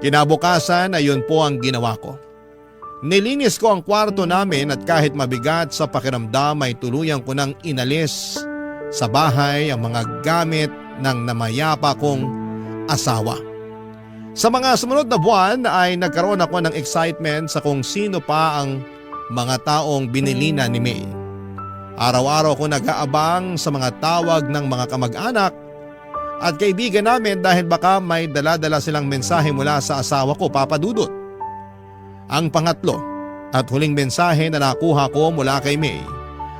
Kinabukasan ay yun po ang ginawa ko. Nilinis ko ang kwarto namin at kahit mabigat sa pakiramdam ay tuluyang ko nang inalis sa bahay ang mga gamit ng namayapa kong asawa. Sa mga sumunod na buwan ay nagkaroon ako ng excitement sa kung sino pa ang mga taong binilina ni May. Araw-araw ko nag-aabang sa mga tawag ng mga kamag-anak at kaibigan namin dahil baka may dala-dala silang mensahe mula sa asawa ko, Papa Dudut. Ang pangatlo at huling mensahe na nakuha ko mula kay May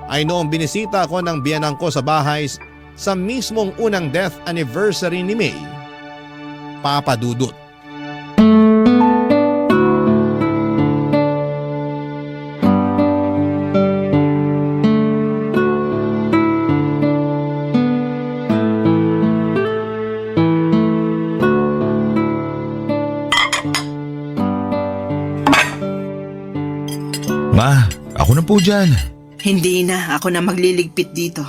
ay noong binisita ko ng biyanang ko sa bahay sa mismong unang death anniversary ni May, Papa Dudut. Ma, ako na po dyan. Hindi na, ako na magliligpit dito.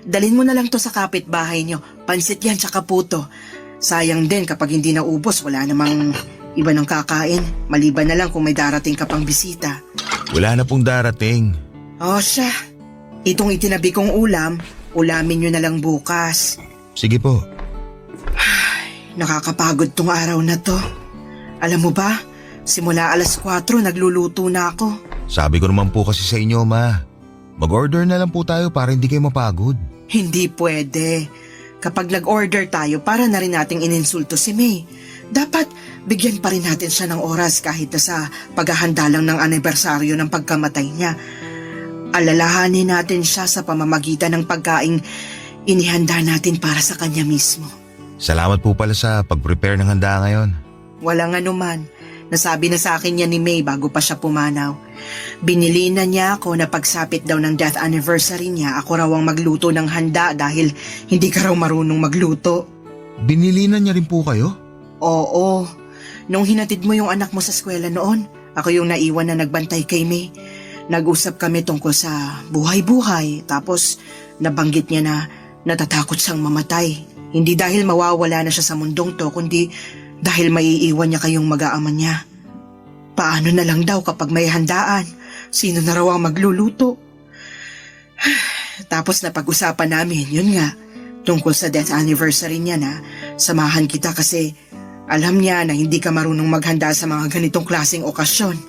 Dalhin mo na lang to sa kapitbahay nyo. Pansit yan tsaka puto. Sayang din kapag hindi naubos, wala namang iba ng kakain. Maliban na lang kung may darating ka pang bisita. Wala na pong darating. O siya, itong itinabi kong ulam, ulamin nyo na lang bukas. Sige po. Nakakapagod tong araw na to. Alam mo ba, simula 4:00 nagluluto na ako. Sabi ko naman po kasi sa inyo, Ma. Mag-order na lang po tayo para hindi kayo mapagod. Hindi pwede. Kapag nag-order tayo, para na rin nating ininsulto si May. Dapat bigyan pa rin natin siya ng oras kahit na sa paghahanda lang ng anibersaryo ng pagkamatay niya. Alalahanin natin siya sa pamamagitan ng pagkaing inihanda natin para sa kanya mismo. Salamat po pala sa pag-prepare ng handa ngayon. Walang anuman. Nasabi na sa akin niya ni May bago pa siya pumanaw. Binili na niya ako na pagsapit daw ng death anniversary niya, ako raw ang magluto ng handa dahil hindi ka raw marunong magluto. Binili na niya rin po kayo? Oo. Nung hinatid mo yung anak mo sa eskwela noon, ako yung naiwan na nagbantay kay May. Nag-usap kami tungkol sa buhay-buhay, tapos nabanggit niya na natatakot siyang mamatay. Hindi dahil mawawala na siya sa mundong to, kundi dahil maiiwan niya kayong mag-aaman niya. Paano na lang daw kapag may handaan? Sino na raw ang magluluto? Tapos napag-usapan namin, yun nga, tungkol sa death anniversary niya na samahan kita kasi alam niya na hindi ka marunong maghanda sa mga ganitong klaseng okasyon.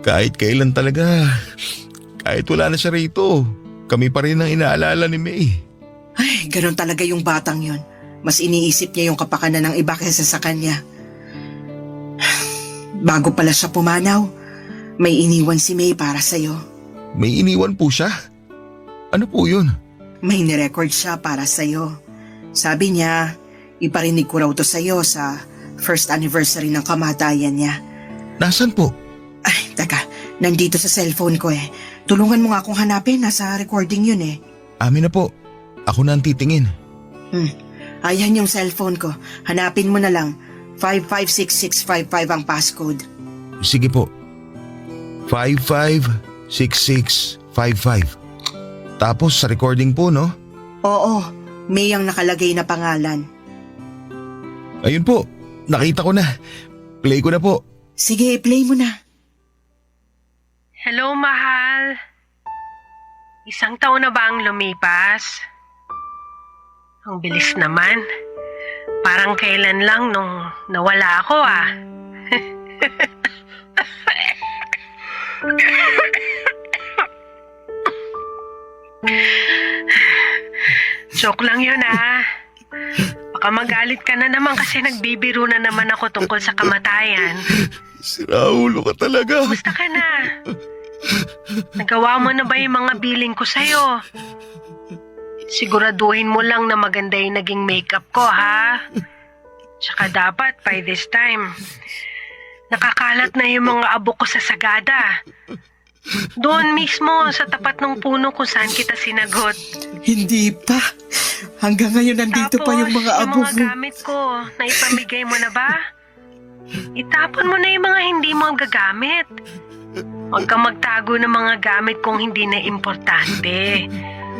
Kahit kailan talaga. Kahit wala na siya rito. Kami pa rin ang inaalala ni May. Ay, ganun talaga yung batang yon. Mas iniisip niya yung kapakanan ng iba kaysa sa kanya. Bago pala siya pumanaw, may iniwan si May para sa'yo. May iniwan po siya? Ano po yun? May nirecord siya para sa'yo. Sabi niya, iparinig ko raw to sa'yo sa first anniversary ng kamatayan niya. Nasaan po? Ay, taka, nandito sa cellphone ko eh. Tulungan mo nga akong hanapin, nasa recording yun eh. Amin na po. Ako na ang titingin. Ayan yung cellphone ko. Hanapin mo na lang. 556655 ang passcode. Sige po. 556655. Tapos sa recording po, no? Oo, may ang nakalagay na pangalan. Ayun po. Nakita ko na. Play ko na po. Sige, play mo na. Hello, mahal. Isang taon na ba ang lumipas? Ang bilis naman. Parang kailan lang nung nawala ako ah. Joke lang yun ah. Baka magalit ka na naman kasi nagbibiro na naman ako tungkol sa kamatayan. Siraulo ka talaga. Kumusta ka na? Nagawa mo na ba yung mga billing ko sa'yo? Siguraduhin mo lang na maganda yung naging makeup ko, ha? Tsaka dapat, by this time, nakakalat na yung mga abo ko sa sagada. Doon mismo, sa tapat ng puno kung saan kita sinagot. Hindi pa. Hanggang ngayon nandito Tapos, pa yung mga abo yung mga mo. gamit ko, naipamigay mo na ba? Itapon mo na yung mga hindi mo gagamit. Huwag kang magtago ng mga gamit kung hindi na importante.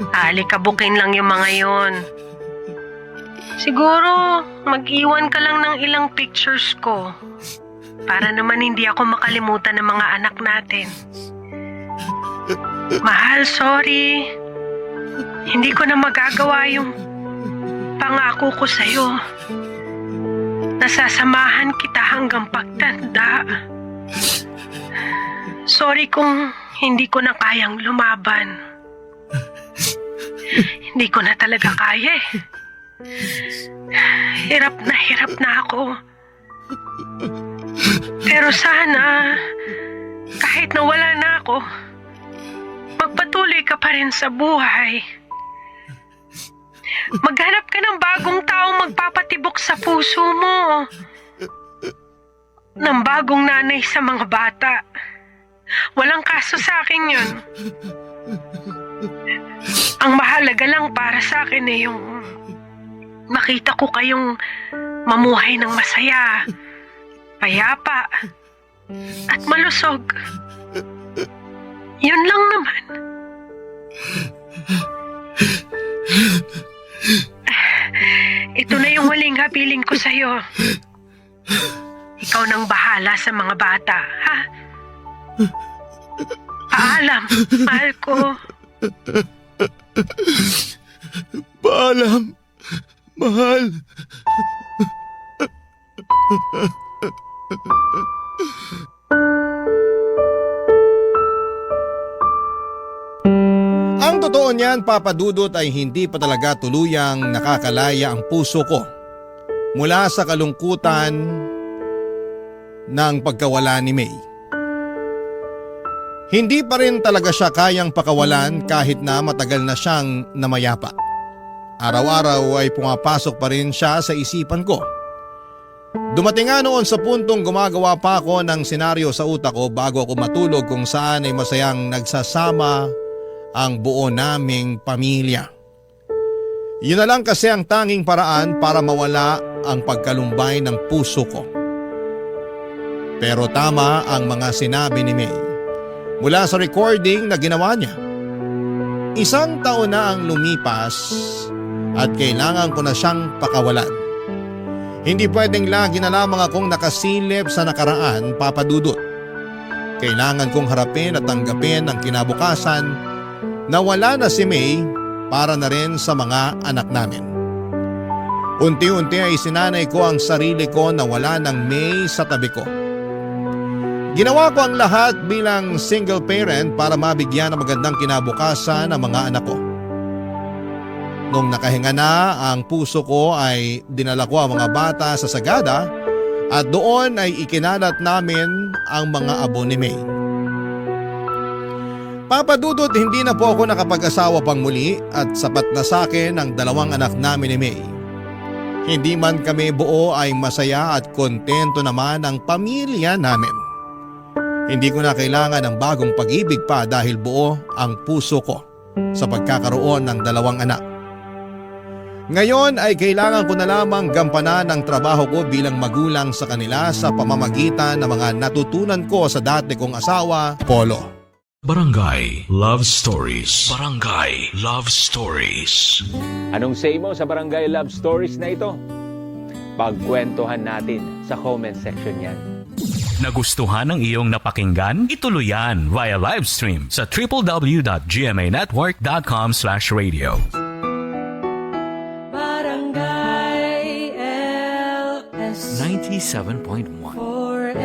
Alikabukin lang yung mga yon. Siguro, mag-iwan ka lang ng ilang pictures ko. Para naman hindi ako makalimutan ng mga anak natin. Mahal, sorry. Hindi ko na magagawa yung pangako ko sa'yo. Nasasamahan kita hanggang pagtanda. Sorry kung hindi ko na kayang lumaban. Hindi ko na talaga kaya eh. Hirap na ako. Pero sana, kahit nawala na ako, magpatuloy ka pa rin sa buhay. Maghanap ka ng bagong taong magpapatibok sa puso mo. Ng bagong nanay sa mga bata. Walang kaso sa akin yun. Ang mahalaga lang para sa akin ay yung makita ko kayong mamuhay ng masaya, payapa, at malusog. Yun lang naman. Ito na yung huling habiling ko sa'yo. Ikaw nang bahala sa mga bata, ha? Paalam, mahal ko. Paalam, mahal. totoo niyan, Papa Dudut, ay hindi pa talaga tuluyang nakakalaya ang puso ko mula sa kalungkutan ng pagkawala ni May. Hindi pa rin talaga siya kayang pakawalan kahit na matagal na siyang namayapa. Araw-araw ay pumapasok pa rin siya sa isipan ko. Dumating nga noon sa puntong gumagawa pa ako ng senaryo sa utak ko bago ako matulog kung saan ay masayang nagsasama ang buo naming pamilya. Yun na lang kasi ang tanging paraan para mawala ang pagkalumbay ng puso ko. Pero tama ang mga sinabi ni May mula sa recording na ginawa niya. 1 taon na ang lumipas at kailangan ko na siyang pakawalan. Hindi pwedeng lagi na lamang akong nakasilip sa nakaraan, Papa Dudut. Kailangan kong harapin at tanggapin ang kinabukasan na wala na si May para na rin sa mga anak namin. Unti-unti ay sinanay ko ang sarili ko na wala ng May sa tabi ko. Ginawa ko ang lahat bilang single parent para mabigyan ng magandang kinabukasan ang mga anak ko. Nung nakahinga na ang puso ko ay dinala ko ang mga bata sa sagada at doon ay ikinalat namin ang mga abo ni May. Papa Dudut, hindi na po ako nakapag-asawa pang muli at sapat na sa akin ang 2 anak namin ni May. Hindi man kami buo ay masaya at kontento naman ang pamilya namin. Hindi ko na kailangan ng bagong pag-ibig pa dahil buo ang puso ko sa pagkakaroon ng 2 anak. Ngayon ay kailangan ko na lamang gampanan ang trabaho ko bilang magulang sa kanila sa pamamagitan ng mga natutunan ko sa dati kong asawa, Polo. Barangay Love Stories. Barangay Love Stories. Anong say mo sa Barangay Love Stories na ito? Pagkwentuhan natin sa comment section yan. Nagustuhan ng iyong napakinggan? Ituloy yan via live stream sa www.gmanetwork.com/radio. Barangay LS 97.1 4